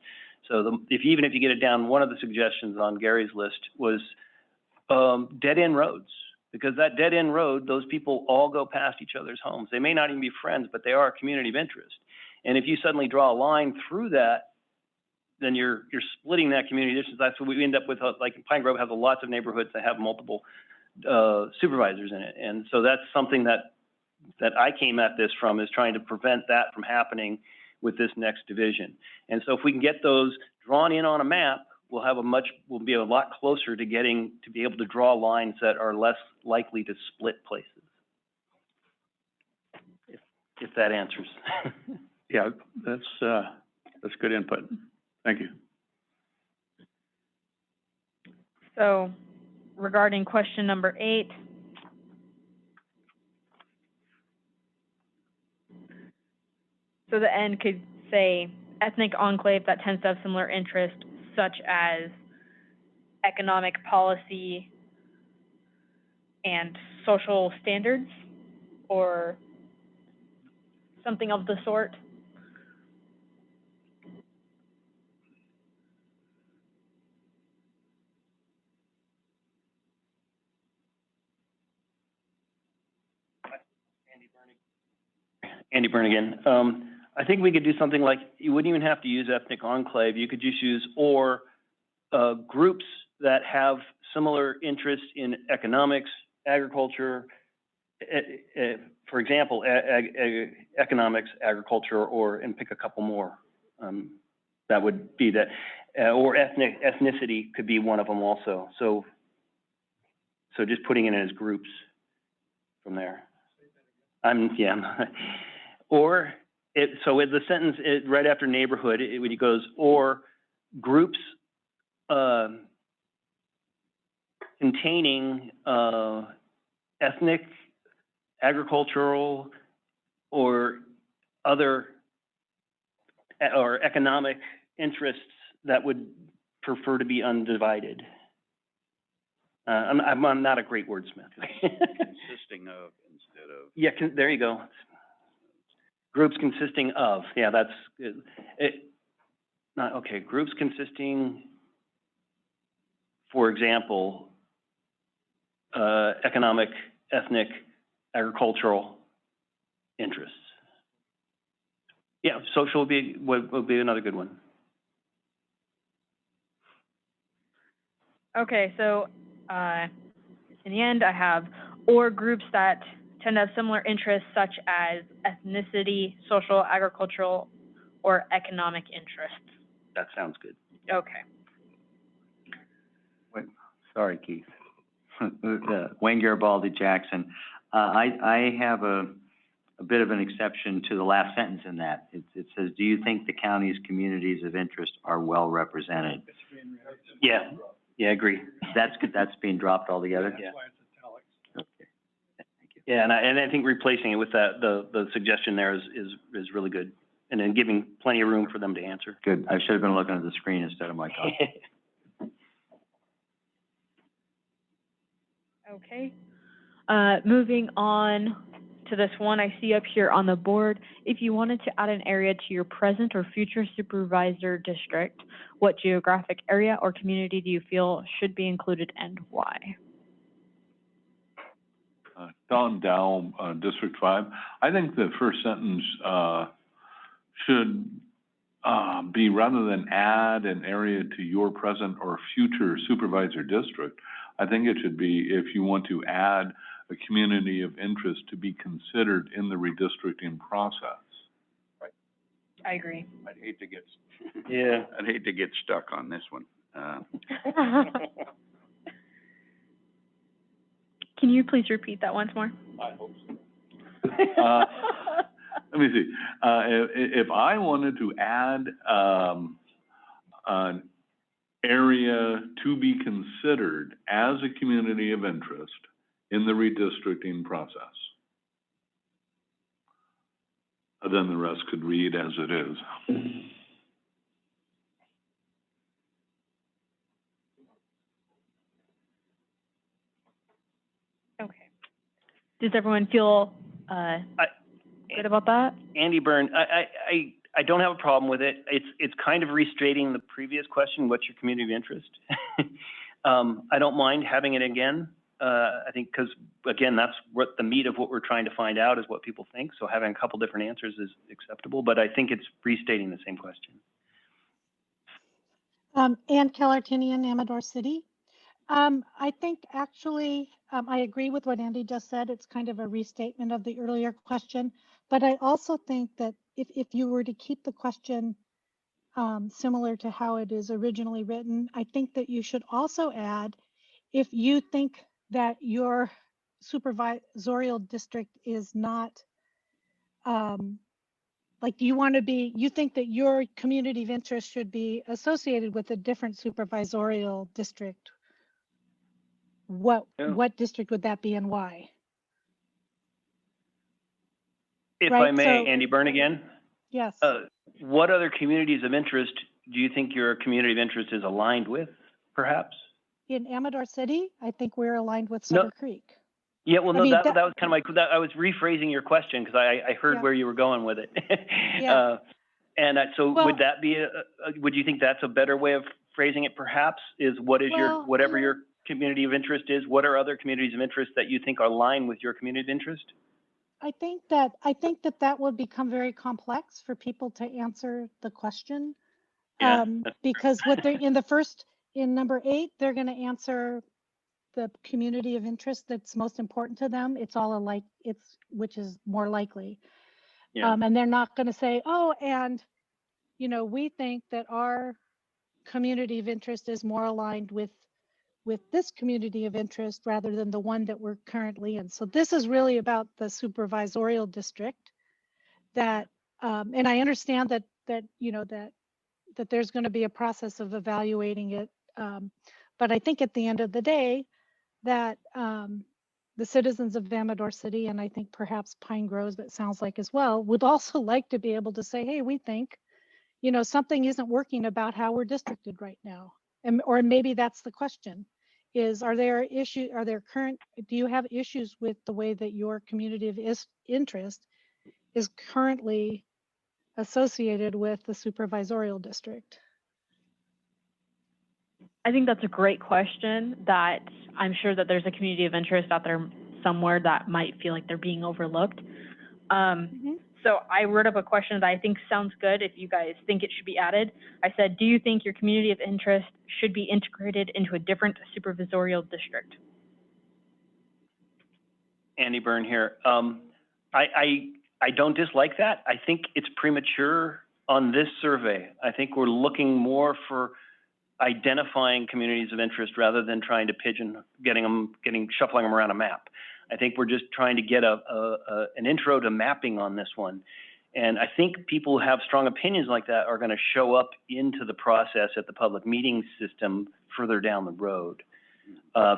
S5: So even if you get it down, one of the suggestions on Gary's list was dead-end roads, because that dead-end road, those people all go past each other's homes. They may not even be friends, but they are a community of interest. And if you suddenly draw a line through that, then you're splitting that community distance. That's what we end up with. Like Pine Grove has lots of neighborhoods that have multiple supervisors in it, and so that's something that I came at this from, is trying to prevent that from happening with this next division. And so if we can get those drawn in on a map, we'll be a lot closer to be able to draw lines that are less likely to split places. If that answers.
S13: Yeah, that's good input. Thank you.
S6: So regarding question number 8, so the end could say ethnic enclave that tends to have similar interests, such as economic policy and social standards, or something of the sort.
S5: Andy Byrne again. I think we could do something like, you wouldn't even have to use ethnic enclave. You could just use groups that have similar interests in economics, agriculture, for example, economics, agriculture, and pick a couple more. That would be that, or ethnicity could be one of them also. So just putting it in as groups from there. Or so with the sentence right after neighborhood, when it goes, or groups containing ethnic, agricultural, or other or economic interests that would prefer to be undivided. I'm not a great wordsmith.
S4: Consisting of instead of.
S5: Yeah, there you go. Groups consisting of, yeah, that's it. Not okay. Groups consisting, for example, economic, ethnic, agricultural interests. Yeah, social would be another good one.
S6: Okay, so in the end, I have or groups that tend to have similar interests such as ethnicity, social, agricultural, or economic interests.
S5: That sounds good.
S6: Okay.
S17: Wait, sorry, Keith. Wayne Garibaldi Jackson. I have a bit of an exception to the last sentence in that. It says, do you think the county's communities of interest are well represented?
S5: Yeah, I agree.
S17: That's good. That's being dropped altogether?
S5: Yeah.
S17: Okay. Thank you.
S5: Yeah, and I think replacing it with that, the suggestion there is really good. And then giving plenty of room for them to answer.
S17: Good. I should have been looking at the screen instead of my copy.
S6: Okay. Moving on to this one I see up here on the board. If you wanted to add an area to your present or future supervisor district, what geographic area or community do you feel should be included and why?
S18: Don Dow, District 5. I think the first sentence should be, rather than add an area to your present or future supervisor district, I think it should be, if you want to add a community of interest to be considered in the redistricting process.
S6: I agree.
S4: I'd hate to get,
S5: Yeah.
S4: I'd hate to get stuck on this one.
S6: Can you please repeat that once more?
S18: I hope so. Let me see. If I wanted to add an area to be considered as a community of interest in the redistricting process, then the rest could read as it is.
S6: Okay. Does everyone feel good about that?
S5: Andy Byrne, I don't have a problem with it. It's kind of restating the previous question, what's your community of interest? I don't mind having it again. I think because, again, that's what the meat of what we're trying to find out is what people think. So having a couple different answers is acceptable, but I think it's restating the same question.
S9: Ann Kellertinian, Amador City. I think actually, I agree with what Andy just said. It's kind of a restatement of the earlier question, but I also think that if you were to keep the question similar to how it is originally written, I think that you should also add, if you think that your supervisorial district is not, like you think that your community of interest should be associated with a different supervisorial district, what district would that be and why?
S5: If
S9: Right,
S5: I may,
S9: so-
S5: Andy Byrne again?
S9: Yes.
S5: What other communities of interest do you think your community of interest is aligned with, perhaps?
S9: In Amador City, I think we're aligned with
S5: No.
S9: Sutter Creek.
S5: Yeah, well, no,
S9: I mean,
S5: that was kind of I was rephrasing your question because I heard
S9: Yeah.
S5: where you were going with it.
S9: Yeah.
S5: So
S9: Well-
S5: would that be would you think that's a better way of phrasing it, perhaps, is what is
S9: Well,
S5: whatever your community of interest is, what are other communities of interest that you think are aligned with your community of interest?
S9: I think that would become very complex for people to answer the question.
S5: Yeah.
S9: Because what they're in number 8, they're going to answer the community of interest that's most important to them. It's all alike, which is more likely.
S5: Yeah.
S9: And they're not going to say, oh, and we think that our community of interest is more aligned with this community of interest rather than the one that we're currently in. So this is really about the supervisorial district that, and I understand that there's going to be a process of evaluating it. But I think at the end of the day that the citizens of Amador City, and I think perhaps Pine Groves, it sounds like as well, would also like to be able to say, hey, we think, something isn't working about how we're districted right now. Or maybe that's the question is, do you have issues with the way that your community of interest is currently associated with the supervisorial district?
S6: I think that's a great question that I'm sure that there's a community of interest out there somewhere that might feel like they're being overlooked. So I wrote up a question that I think sounds good if you guys think it should be added. I said, do you think your community of interest should be integrated into a different supervisorial district?
S5: Andy Byrne here. I don't dislike that. I think it's premature on this survey. I think we're looking more for identifying communities of interest rather than trying to shuffling them around a map. I think we're just trying to get an intro to mapping on this one. And I think people who have strong opinions like that are going to show up into the process at the public meeting system further down the road.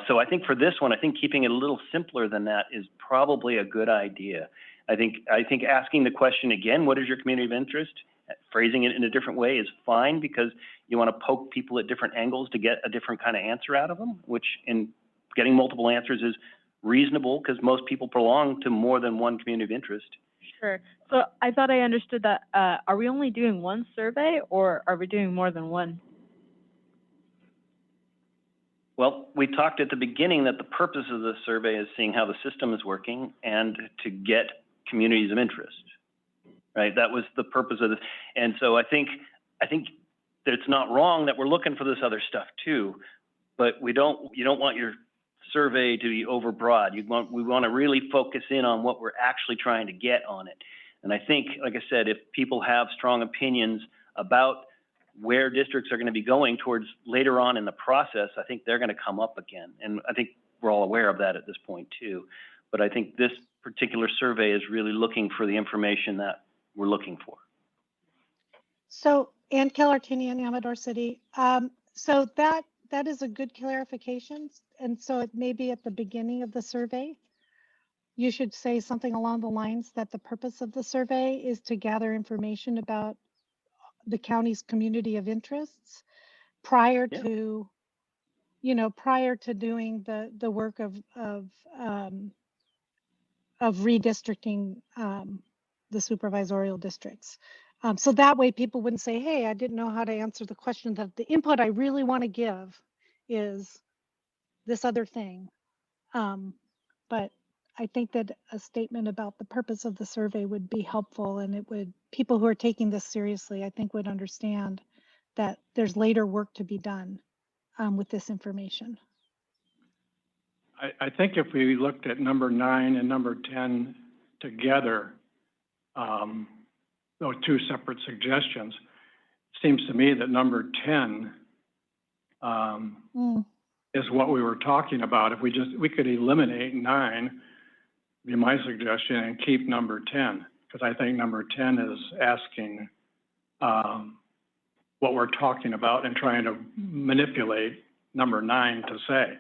S5: So I think for this one, I think keeping it a little simpler than that is probably a good idea. I think asking the question again, what is your community of interest? Phrasing it in a different way is fine because you want to poke people at different angles to get a different kind of answer out of them, which in getting multiple answers is reasonable because most people belong to more than one community of interest.
S6: Sure. So I thought I understood that, are we only doing one survey or are we doing more than one?
S5: Well, we talked at the beginning that the purpose of this survey is seeing how the system is working and to get communities of interest, right? That was the purpose of this. And so I think that it's not wrong that we're looking for this other stuff too, but you don't want your survey to be overbroad. We want to really focus in on what we're actually trying to get on it. And I think, like I said, if people have strong opinions about where districts are going to be going towards later on in the process, I think they're going to come up again. And I think we're all aware of that at this point too. But I think this particular survey is really looking for the information that we're looking for.
S9: So, Ann Kellartini in Amador City. So that is a good clarification. And so it may be at the beginning of the survey, you should say something along the lines that the purpose of the survey is to gather information about the county's community of interests prior to, prior to doing the work of redistricting the supervisorial districts. So that way people wouldn't say, hey, I didn't know how to answer the question. That the input I really want to give is this other thing. But I think that a statement about the purpose of the survey would be helpful, and it would, people who are taking this seriously, I think would understand that there's later work to be done with this information.
S3: I think if we looked at number 9 and number 10 together, those two separate suggestions, it seems to me that number 10 is what we were talking about. If we could eliminate 9, be my suggestion, and keep number 10, because I think number 10 is asking what we're talking about and trying to manipulate number 9 to say.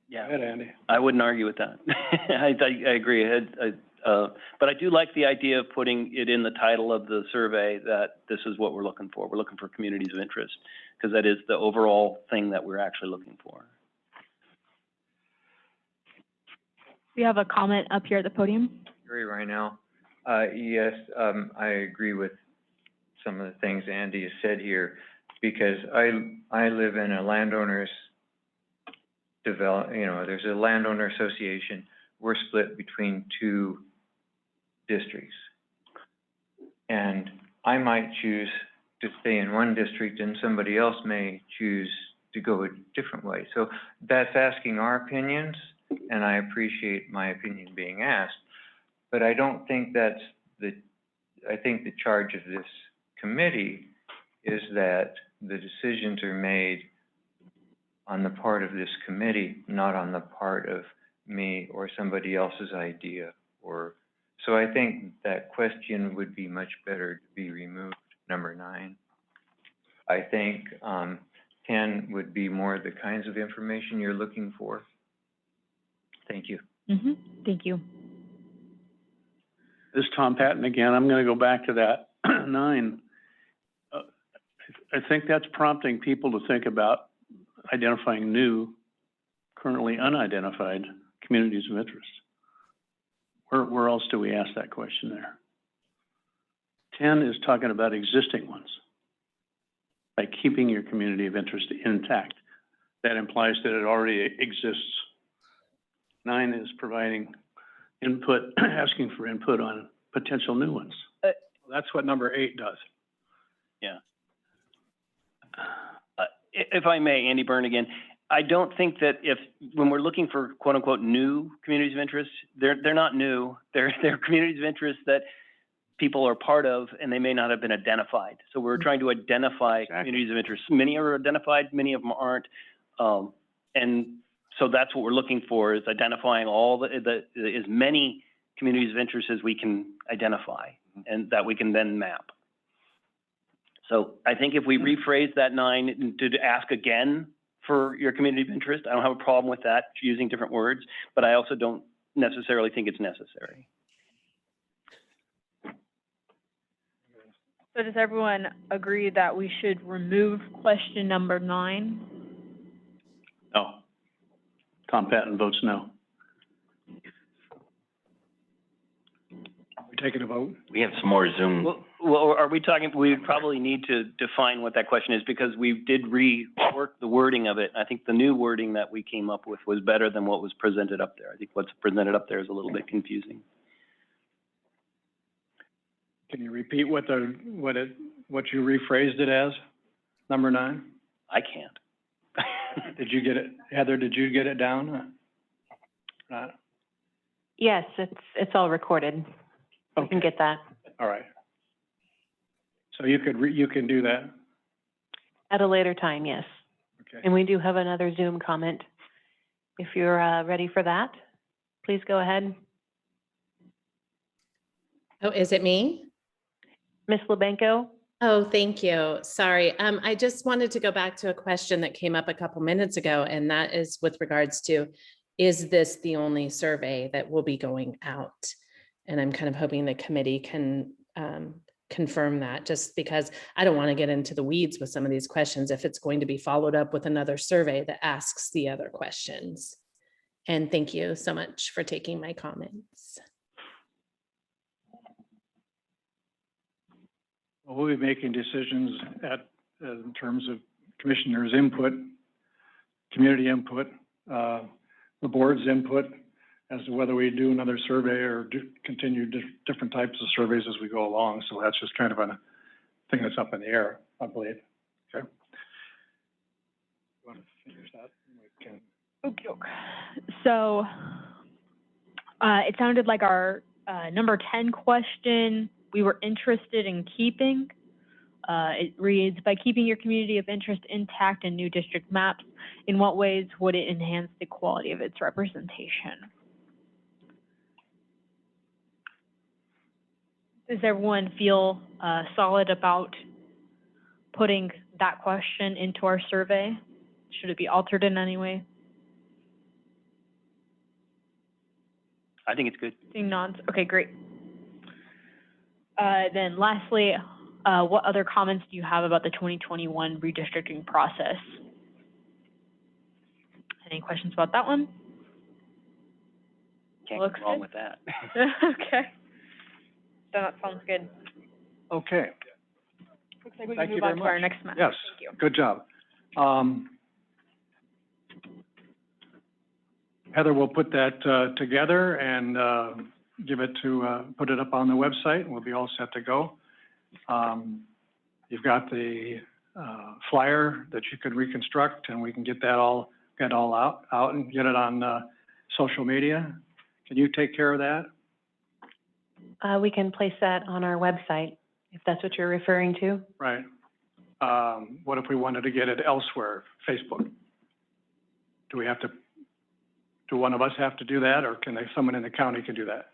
S5: Yeah,
S3: go ahead, Andy.
S5: I wouldn't argue with that. I agree. But I do like the idea of putting it in the title of the survey that this is what we're looking for. We're looking for communities of interest, because that is the overall thing that we're actually looking for.
S6: We have a comment up here at the podium.
S15: Gary right now. Yes, I agree with some of the things Andy has said here, because I live in a landowner's there's a landowner association. We're split between 2 districts. And I might choose to stay in one district and somebody else may choose to go a different way. So that's asking our opinions, and I appreciate my opinion being asked. But I don't think that's I think the charge of this committee is that the decisions are made on the part of this committee, not on the part of me or somebody else's idea. So I think that question would be much better to be removed, number 9. I think 10 would be more the kinds of information you're looking for. Thank you.
S6: Thank you.
S13: This is Tom Patton again. I'm going to go back to that 9. I think that's prompting people to think about identifying new, currently unidentified communities of interest. Where else do we ask that question there? 10 is talking about existing ones. By keeping your community of interest intact, that implies that it already exists. 9 is providing input, asking for input on potential new ones. That's what number 8 does.
S5: Yeah. if I may, Andy Byrne again, I don't think that when we're looking for quote unquote new communities of interest, they're not new. They're communities of interest that people are part of and they may not have been identified. So we're trying to identify communities of interest. Many are identified, many of them aren't. And so that's what we're looking for, is identifying all as many communities of interest as we can identify and that we can then map. So I think if we rephrase that 9 to ask again for your community of interest, I don't have a problem with that, using different words, but I also don't necessarily think it's necessary.
S6: So does everyone agree that we should remove question number 9?
S13: No. Tom Patton votes no.
S3: We taking a vote?
S2: We have some more Zoom.
S5: Well, are we talking, we would probably need to define what that question is, because we did rework the wording of it. I think the new wording that we came up with was better than what was presented up there. I think what's presented up there is a little bit confusing.
S3: Can you repeat what you rephrased it as, number 9?
S5: I can't.
S3: Did you get it, Heather, did you get it down?
S1: Yes, it's all recorded.
S3: Okay.
S1: We can get that.
S3: All right. So you can do that?
S1: At a later time, yes.
S3: Okay.
S1: And we do have another Zoom comment. If you're ready for that, please go ahead.
S16: Oh, is it me?
S1: Ms. Lebenko?
S16: Oh, thank you. Sorry. I just wanted to go back to a question that came up a couple minutes ago, and that is with regards to, is this the only survey that will be going out? And I'm kind of hoping the committee can confirm that, just because I don't want to get into the weeds with some of these questions if it's going to be followed up with another survey that asks the other questions. And thank you so much for taking my comments.
S3: Well, we'll be making decisions in terms of commissioners' input, community input, the board's input, as to whether we do another survey or continue different types of surveys as we go along. So that's just kind of a thing that's up in the air, I believe. Okay. You want to finish that? We can.
S6: Okay. So it sounded like our number 10 question we were interested in keeping. It reads, by keeping your community of interest intact in new district maps, in what ways would it enhance the quality of its representation? Does everyone feel solid about putting that question into our survey? Should it be altered in any way?
S5: I think it's good.
S6: Seeing nods. Okay, great. Then lastly, what other comments do you have about the 2021 redistricting process? Any questions about that one?
S5: Can't go wrong with that.
S6: Okay. So that sounds good.
S3: Okay.
S6: Looks like we
S3: Thank
S6: can
S3: you
S6: move on
S3: very
S6: to our
S3: much.
S6: next map.
S3: Yes.
S6: Thank you.
S3: Good job. Heather will put that together and give it to, put it up on the website, and we'll be all set to go. You've got the flyer that you could reconstruct, and we can get that all out and get it on social media. Can you take care of that?
S1: We can place that on our website, if that's what you're referring to.
S3: Right. What if we wanted to get it elsewhere, Facebook? Do one of us have to do that, or can someone in the county can do that?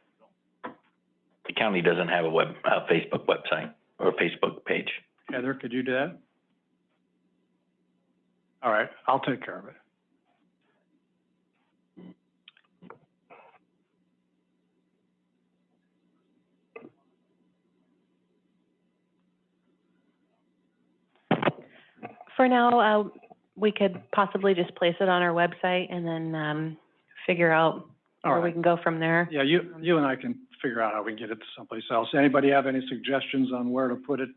S2: The county doesn't have a Facebook website or a Facebook page.
S3: Heather, could you do that? All right, I'll take care of it.
S1: For now, we could possibly just place it on our website and then figure out where we can go from there.
S3: Yeah, you and I can figure out how we can get it to someplace else. Anybody have any suggestions on where to put it?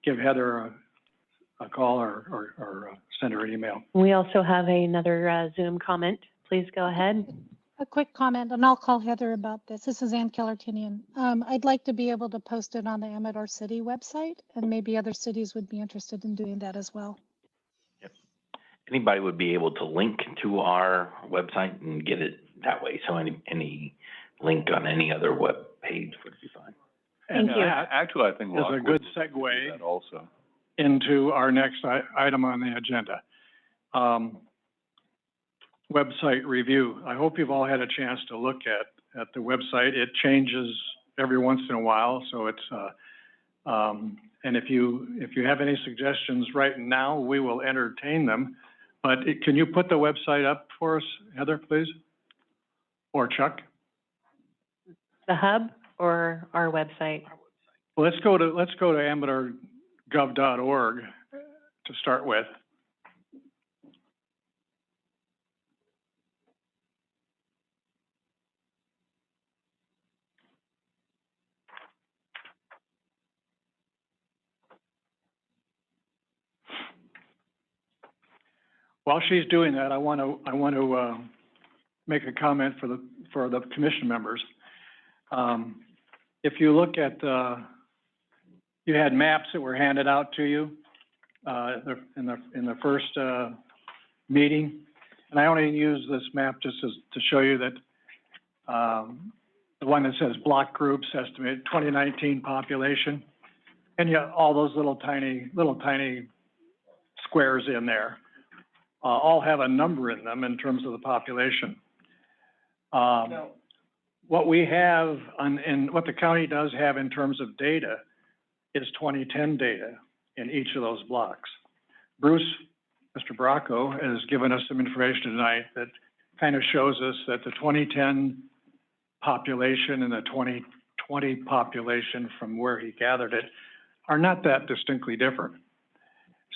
S3: Give Heather a call or send her an email.
S1: We also have another Zoom comment. Please go ahead.
S9: A quick comment, and I'll call Heather about this. This is Ann Keller-Tinian. I'd like to be able to post it on the Amador City website, and maybe other cities would be interested in doing that as well.
S2: Yep. anybody would be able to link to our website and get it that way. So any link on any other web page would be fine.
S9: Thank you.
S18: Actually, I think
S3: Is a
S18: Lockwood
S3: good
S18: would do
S3: segue
S18: that also.
S3: into our next item on the agenda. Website review. I hope you've all had a chance to look at the website. It changes every once in a while, so it's, and if you have any suggestions right now, we will entertain them. But can you put the website up for us, Heather, please? Or Chuck?
S1: The hub or our website?
S3: Well, let's go to amadorgov.org to start with. While she's doing that, I want to make a comment for the commission members. If you look at you had maps that were handed out to you in the first meeting, and I only use this map just to show you that the one that says block groups estimated 2019 population, and you have all those little tiny squares in there. All have a number in them in terms of the population. What we have and what the county does have in terms of data is 2010 data in each of those blocks. Bruce, Mr. Bracco, has given us some information tonight that kind of shows us that the 2010 population and the 2020 population from where he gathered it are not that distinctly different.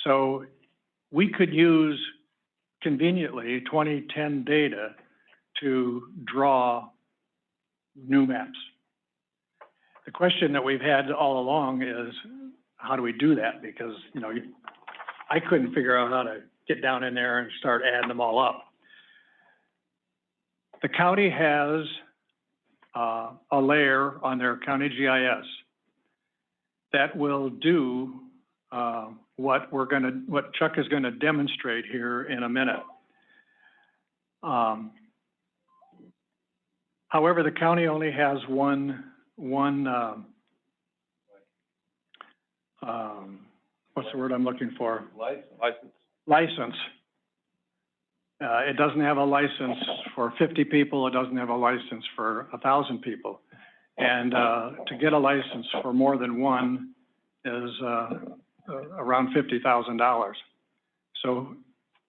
S3: So we could use conveniently 2010 data to draw new maps. The question that we've had all along is, how do we do that? Because, you know, I couldn't figure out how to get down in there and start adding them all up. The county has a layer on their county GIS that will do what Chuck is gonna demonstrate here in a minute. However, the county only has one what's the word I'm looking for? License. It doesn't have a license for 50 people. It doesn't have a license for 1,000 people. And to get a license for more than one is around $50,000. So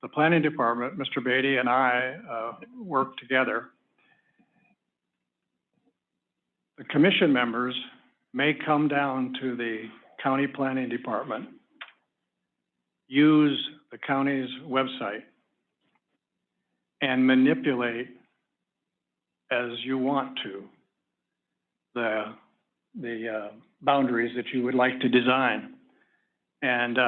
S3: the planning department, Mr. Beatty and I work together. The commission members may come down to the county planning department, use the county's website, and manipulate as you want to the boundaries that you would like to design. And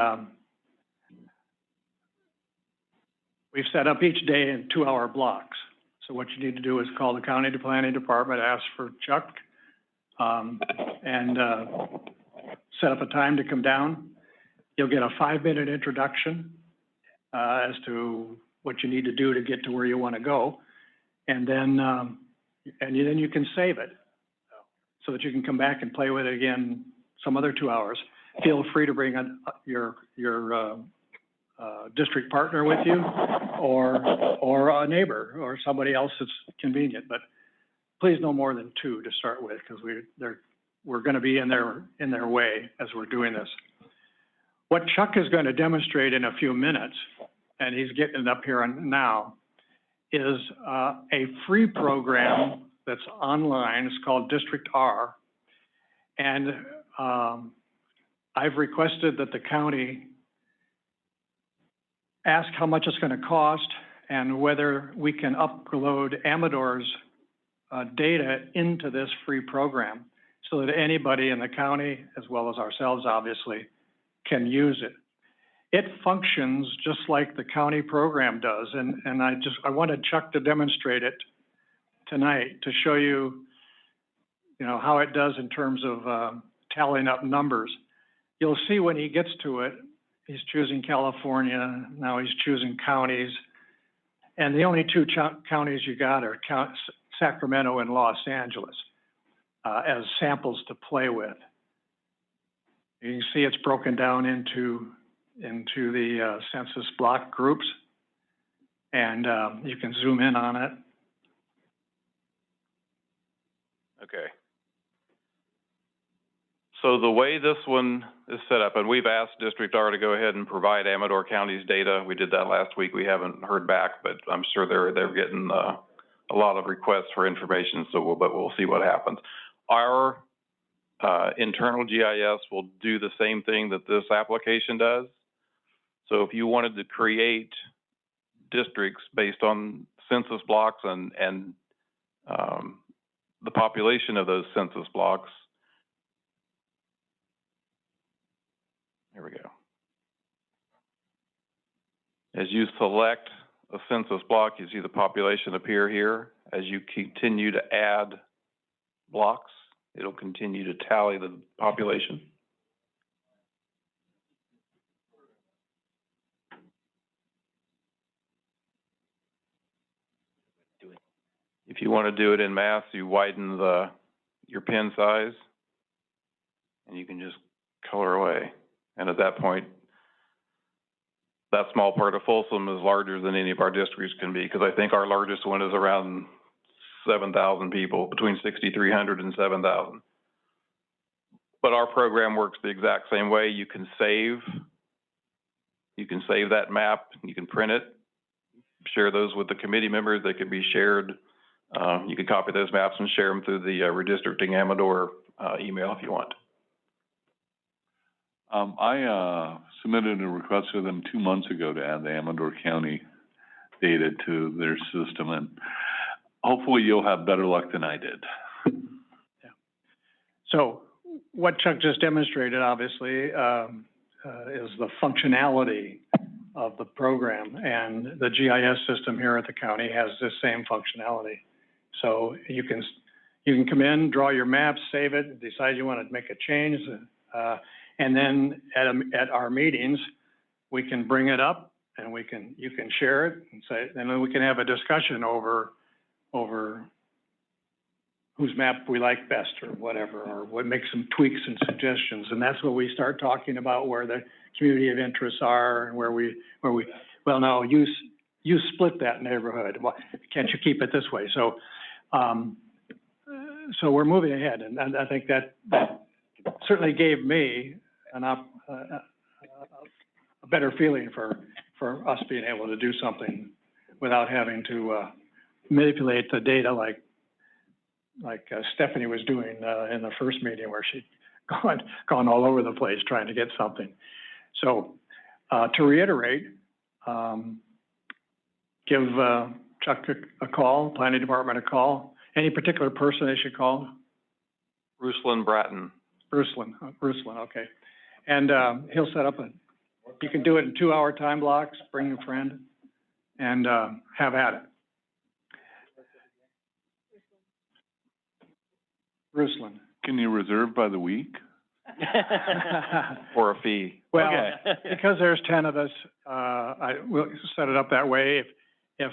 S3: we've set up each day in 2-hour blocks. So what you need to do is call the county planning department, ask for Chuck, and set up a time to come down. You'll get a 5-minute introduction as to what you need to do to get to where you want to go, and then you can save it so that you can come back and play with it again some other 2 hours. Feel free to bring your district partner with you, or a neighbor, or somebody else that's convenient. But please no more than 2 to start with, because we're going to be in their way as we're doing this. What Chuck is going to demonstrate in a few minutes, and he's getting it up here now, is a free program that's online. It's called District R. And I've requested that the county ask how much it's going to cost and whether we can upload Amador's data into this free program so that anybody in the county, as well as ourselves, obviously, can use it. It functions just like the county program does, and I wanted Chuck to demonstrate it tonight to show you, how it does in terms of tallying up numbers. You'll see when he gets to it, he's choosing California, now he's choosing counties. And the only two counties you got are Sacramento and Los Angeles as samples to play with. You can see it's broken down into the census block groups. And you can zoom in on it.
S12: Okay. So the way this one is set up, and we've asked District R to go ahead and provide Amador County's data. We did that last week. We haven't heard back, but I'm sure they're getting a lot of requests for information. So but we'll see what happens. Our internal GIS will do the same thing that this application does. So if you wanted to create districts based on census blocks and the population of those census blocks. Here we go. As you select a census block, you see the population appear here. As you continue to add blocks, it'll continue to tally the population. If you want to do it in mass, you widen your pen size, and you can just color away. And at that point, that small part of Folsom is larger than any of our districts can be, because I think our largest one is around 7,000 people, between 6,300 and 7,000. But our program works the exact same way. You can save that map, you can print it, share those with the committee members. They could be shared. You can copy those maps and share them through the Redistricting Amador email if you want.
S18: I submitted a request to them 2 months ago to add the Amador County data to their system, and hopefully you'll have better luck than I did.
S3: Yeah. So what Chuck just demonstrated, obviously, is the functionality of the program, and the GIS system here at the county has this same functionality. So you can come in, draw your maps, save it, decide you want to make a change, and then at our meetings, we can bring it up and you can share it and say, and then we can have a discussion over whose map we like best or whatever, or what makes some tweaks and suggestions. And that's what we start talking about, where the community of interests are, and where we, well, no, you split that neighborhood. Well, can't you keep it this way? So, so we're moving ahead, and I think that certainly gave me a better feeling for us being able to do something without having to manipulate the data like Stephanie was doing in the first meeting, where she'd gone all over the place trying to get something. So to reiterate, give Chuck a call, planning department a call. Any particular person they should call?
S12: Ruslan Bratton.
S3: Ruslan, okay. And he'll set up you can do it in 2-hour time blocks, bring a friend, and have at it. Ruslan.
S18: Can you reserve by the week?
S12: For a fee.
S3: Well,
S18: okay.
S3: Because there's 10 of us, I will set it up that way. If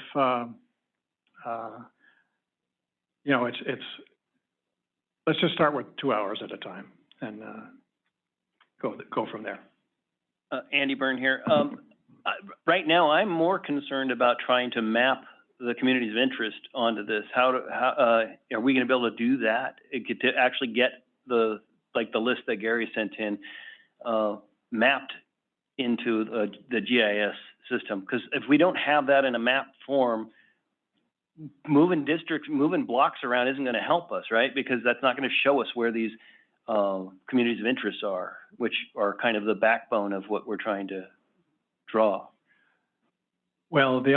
S3: you know, let's just start with 2 hours at a time and go from there.
S5: Andy Byrne here. Right now, I'm more concerned about trying to map the communities of interest onto this. How are we going to be able to do that? To actually get the list that Gary sent in mapped into the GIS system? Because if we don't have that in a map form, moving blocks around isn't going to help us, right? Because that's not going to show us where these communities of interest are, which are kind of the backbone of what we're trying to draw.
S3: Well, the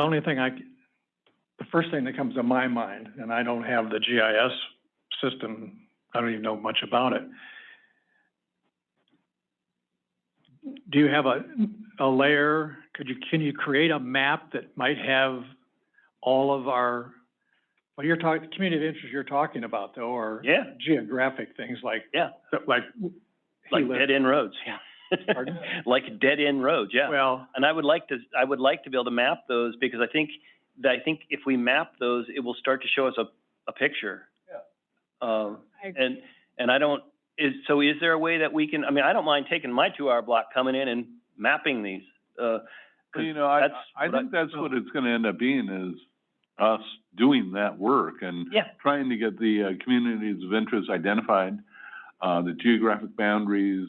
S3: first thing that comes to my mind, and I don't have the GIS system, I don't even know much about it. Do you have a layer? Can you create a map that might have all of our, what you're talking, community of interest you're talking about though, or geographic things like
S5: dead end roads,
S3: Pardon?
S5: Like dead-end roads, yeah.
S3: Well,
S5: And I would like to be able to map those, because I think if we map those, it will start to show us a picture. Yeah. And I don't, is there a way that we can, I mean, I don't mind taking my 2-hour block, coming in and mapping these.
S18: Well, you know, I think that's what it's gonna end up being, is us doing that work and trying to get the communities of interest identified, the geographic boundaries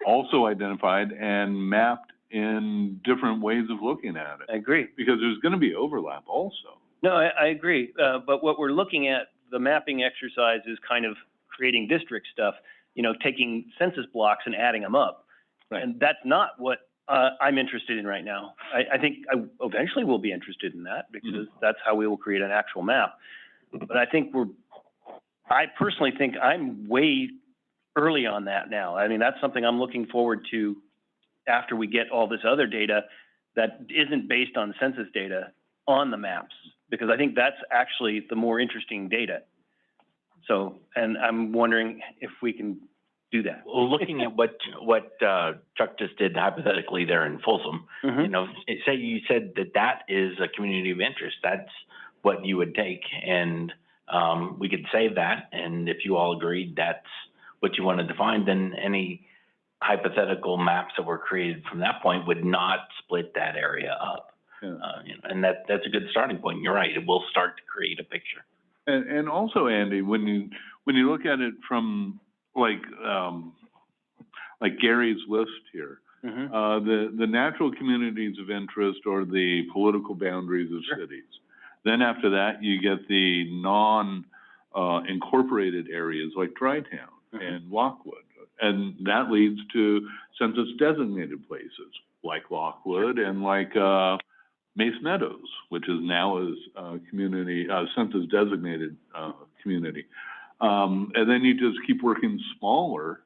S18: also identified and mapped in different ways of looking at it.
S5: I agree.
S18: Because there's gonna be overlap also.
S5: No, I agree. But what we're looking at, the mapping exercise, is kind of creating district stuff, you know, taking census blocks and adding them up.
S18: Right.
S5: And that's not what I'm interested in right now. I think I eventually will be interested in that, because that's how we will create an actual map. But I think I personally think I'm way early on that now. I mean, that's something I'm looking forward to after we get all this other data that isn't based on census data on the maps, because I think that's actually the more interesting data. So, and I'm wondering if we can do that.
S2: Well, looking at what Chuck just did hypothetically there in Folsom, you know, say you said that is a community of interest. That's what you would take, and we could save that. And if you all agreed that's what you want to define, then any hypothetical maps that were created from that point would not split that area up. You know, and that's a good starting point. You're right. It will start to create a picture.
S18: And also, Andy, when you look at it from like Gary's list here, the natural communities of interest or the political boundaries of cities. Then after that, you get the incorporated areas like Drytown and Lockwood. And that leads to census designated places like Lockwood and like Mace Meadows, which is now a community, census designated community. And then you just keep working smaller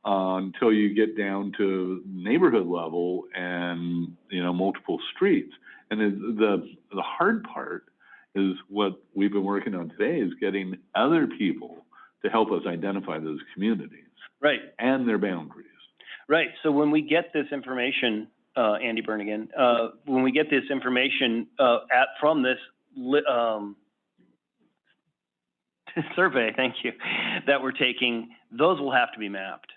S18: until you get down to neighborhood level and, you know, multiple streets. And the hard part is what we've been working on today, is getting other people to help us identify those communities.
S5: Right.
S18: And their boundaries.
S5: Right. So when we get this information, Andy Bernigan, when we get this information from this survey, thank you, that we're taking, those will have to be mapped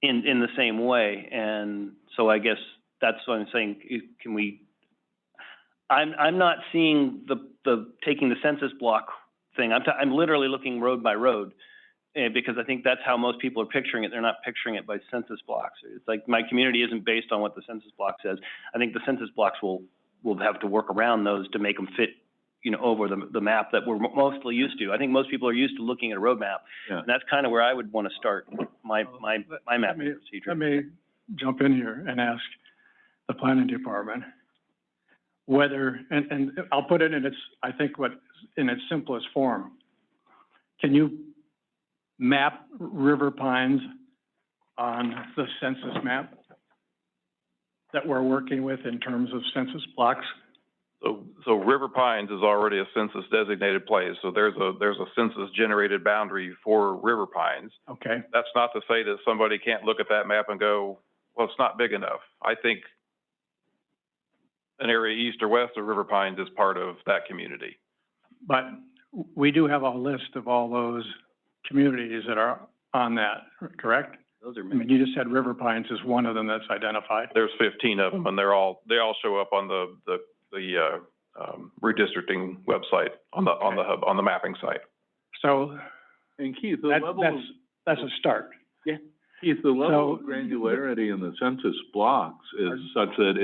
S5: in the same way. And so I guess that's what I'm saying. Can we? I'm not seeing the taking the census block thing. I'm literally looking road by road. Because I think that's how most people are picturing it. They're not picturing it by census blocks. It's like my community isn't based on what the census block says. I think the census blocks will have to work around those to make them fit, you know, over the map that we're mostly used to. I think most people are used to looking at a road map, and that's kind of where I would want to start my mapping procedure.
S3: Let me jump in here and ask the planning department whether, and I'll put it in its simplest form. Can you map River Pines on the census map that we're working with in terms of census blocks?
S12: So River Pines is already a census designated place, so there's a census generated boundary for River Pines.
S3: Okay.
S12: That's not to say that somebody can't look at that map and go, well, it's not big enough. I think an area east or west of River Pines is part of that community.
S3: But we do have a list of all those communities that are on that, correct?
S5: Those are.
S3: I mean, you just said River Pines is one of them that's identified.
S12: There's 15 of them, and they all show up on the redistricting website on the mapping site.
S3: So,
S18: and Keith,
S3: that's a start.
S18: Yeah. Keith, the level of granularity in the census blocks is such that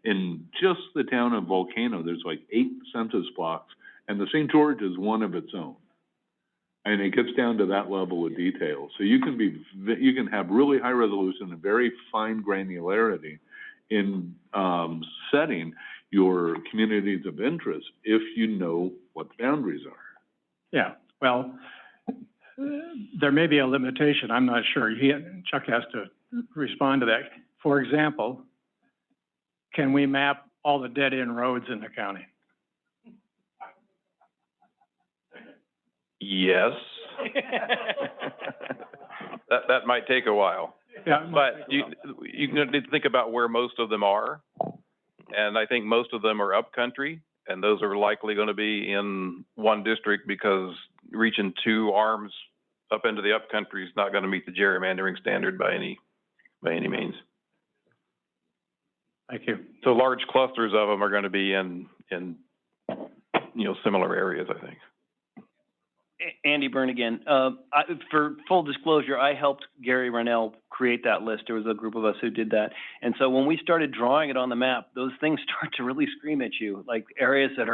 S18: in just the town of Volcano, there's like 8 census blocks, and the St. George is one of its own. And it gets down to that level of detail. So you can have really high resolution and very fine granularity in setting your communities of interest if you know what the boundaries are.
S3: Yeah, well, there may be a limitation, I'm not sure. Chuck has to respond to that. For example, can we map all the dead-end roads in the county?
S12: Yes. That might take a while.
S3: Yeah.
S12: But you need to think about where most of them are. And I think most of them are upcountry, and those are likely going to be in one district because reaching two arms up into the upcountry is not going to meet the gerrymandering standard by any means.
S3: Thank you.
S12: So large clusters of them are going to be in similar areas, I think.
S5: Andy Byrne again. For full disclosure, I helped Gary Rennell create that list. There was a group of us who did that. And so when we started drawing it on the map, those things start to really scream at you, like areas that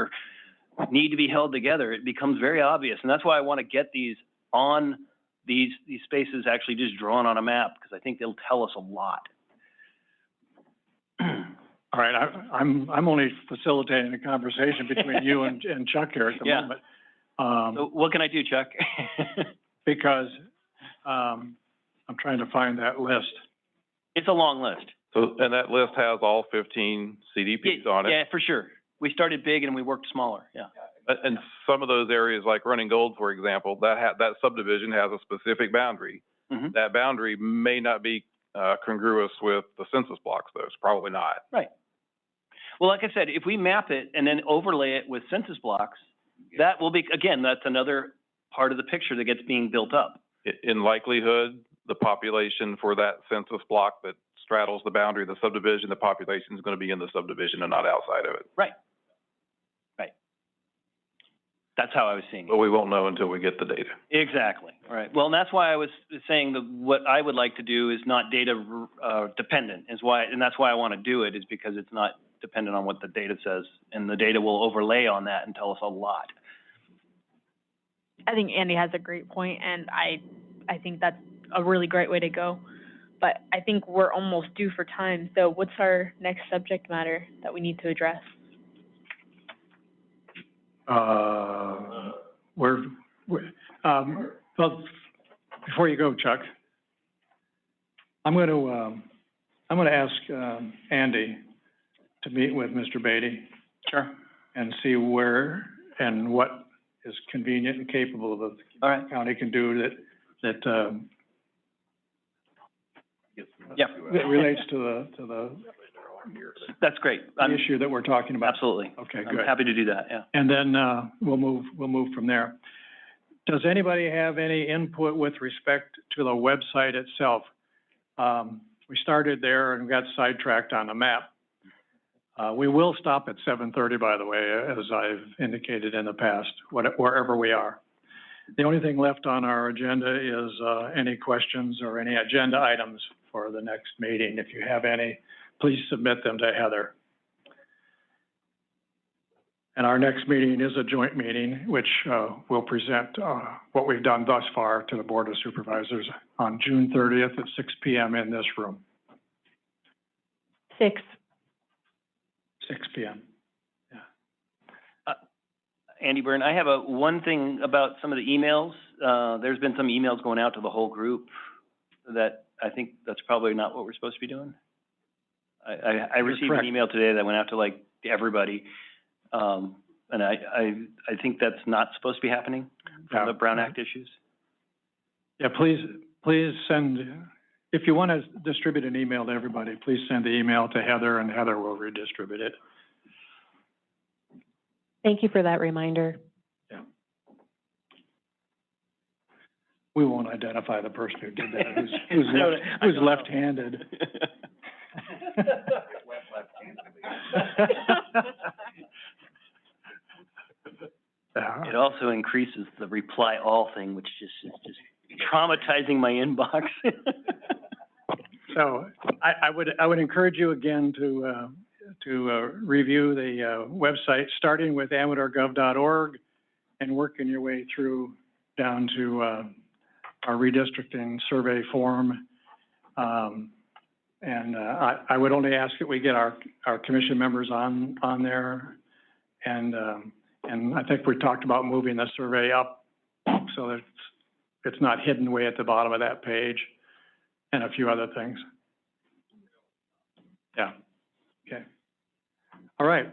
S5: need to be held together. It becomes very obvious. And that's why I want to get these spaces actually just drawn on a map, because I think they'll tell us a lot.
S3: All right, I'm only facilitating a conversation between you and Chuck here at the moment.
S5: So what can I do, Chuck?
S3: Because I'm trying to find that list.
S5: It's a long list.
S12: So, and that list has all 15 CDPs on it.
S5: Yeah, for sure. We started big and we worked smaller, yeah.
S12: And some of those areas, like Running Gold, for example, that subdivision has a specific boundary.
S5: Mm-hmm.
S12: That boundary may not be congruous with the census blocks, though. It's probably not.
S5: Right. Well, like I said, if we map it and then overlay it with census blocks, that will be, again, that's another part of the picture that gets being built up.
S12: In likelihood, the population for that census block that straddles the boundary of the subdivision, the population is going to be in the subdivision and not outside of it.
S5: Right. Right. That's how I was seeing it.
S12: But we won't know until we get the data.
S5: Exactly. All right. Well, and that's why I was saying that what I would like to do is not data dependent, and that's why I want to do it, is because it's not dependent on what the data says, and the data will overlay on that and tell us a lot.
S6: I think Andy has a great point, and I think that's a really great way to go. But I think we're almost due for time. So what's our next subject matter that we need to address?
S3: Well, before you go, Chuck, I'm going to ask Andy to meet with Mr. Beatty.
S5: Sure.
S3: And see where and what is convenient and capable of the county can do that relates to the
S5: That's great.
S3: The issue that we're talking about.
S5: Absolutely.
S3: Okay,
S5: I'm
S3: good.
S5: happy to do that, yeah.
S3: And then we'll move from there. Does anybody have any input with respect to the website itself? We started there and got sidetracked on the map. We will stop at 7:30, by the way, as I've indicated in the past, wherever we are. The only thing left on our agenda is any questions or any agenda items for the next meeting. If you have any, please submit them to Heather. And our next meeting is a joint meeting, which will present what we've done thus far to the Board of Supervisors on June 30th at 6 p.m. in this room.
S1: 6
S3: p.m.
S5: Andy Byrne, I have one thing about some of the emails. There's been some emails going out to the whole group that I think that's probably not what we're supposed to be doing. I received an email today that went out to like everybody. And I think that's not supposed to be happening from the Brown Act issues.
S3: Yeah, please send, if you want to distribute an email to everybody, please send the email to Heather and Heather will redistribute it.
S1: Thank you for that reminder.
S3: Yeah. We won't identify the person who did that, who's left-handed.
S5: It also increases the reply all thing, which is just traumatizing my inbox.
S3: So I would encourage you again to review the website, starting with amadorgov.org and working your way through down to our redistricting survey form. And I would only ask that we get our commission members on there. And I think we talked about moving the survey up so that it's not hidden way at the bottom of that page, and a few other things. Yeah, okay. All right.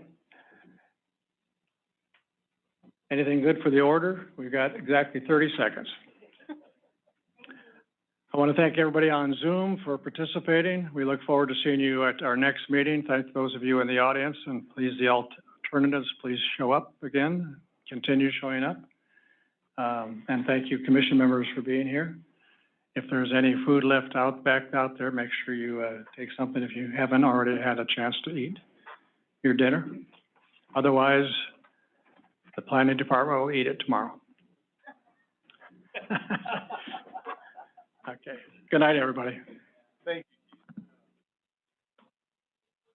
S3: Anything good for the order? We've got exactly 30 seconds. I want to thank everybody on Zoom for participating. We look forward to seeing you at our next meeting. Thank those of you in the audience, and please, the alternatives, please show up again, continue showing up. And thank you, commission members, for being here. If there's any food left back out there, make sure you take something if you haven't already had a chance to eat your dinner. Otherwise, the planning department will eat it tomorrow. Okay. Good night, everybody.
S18: Thank you.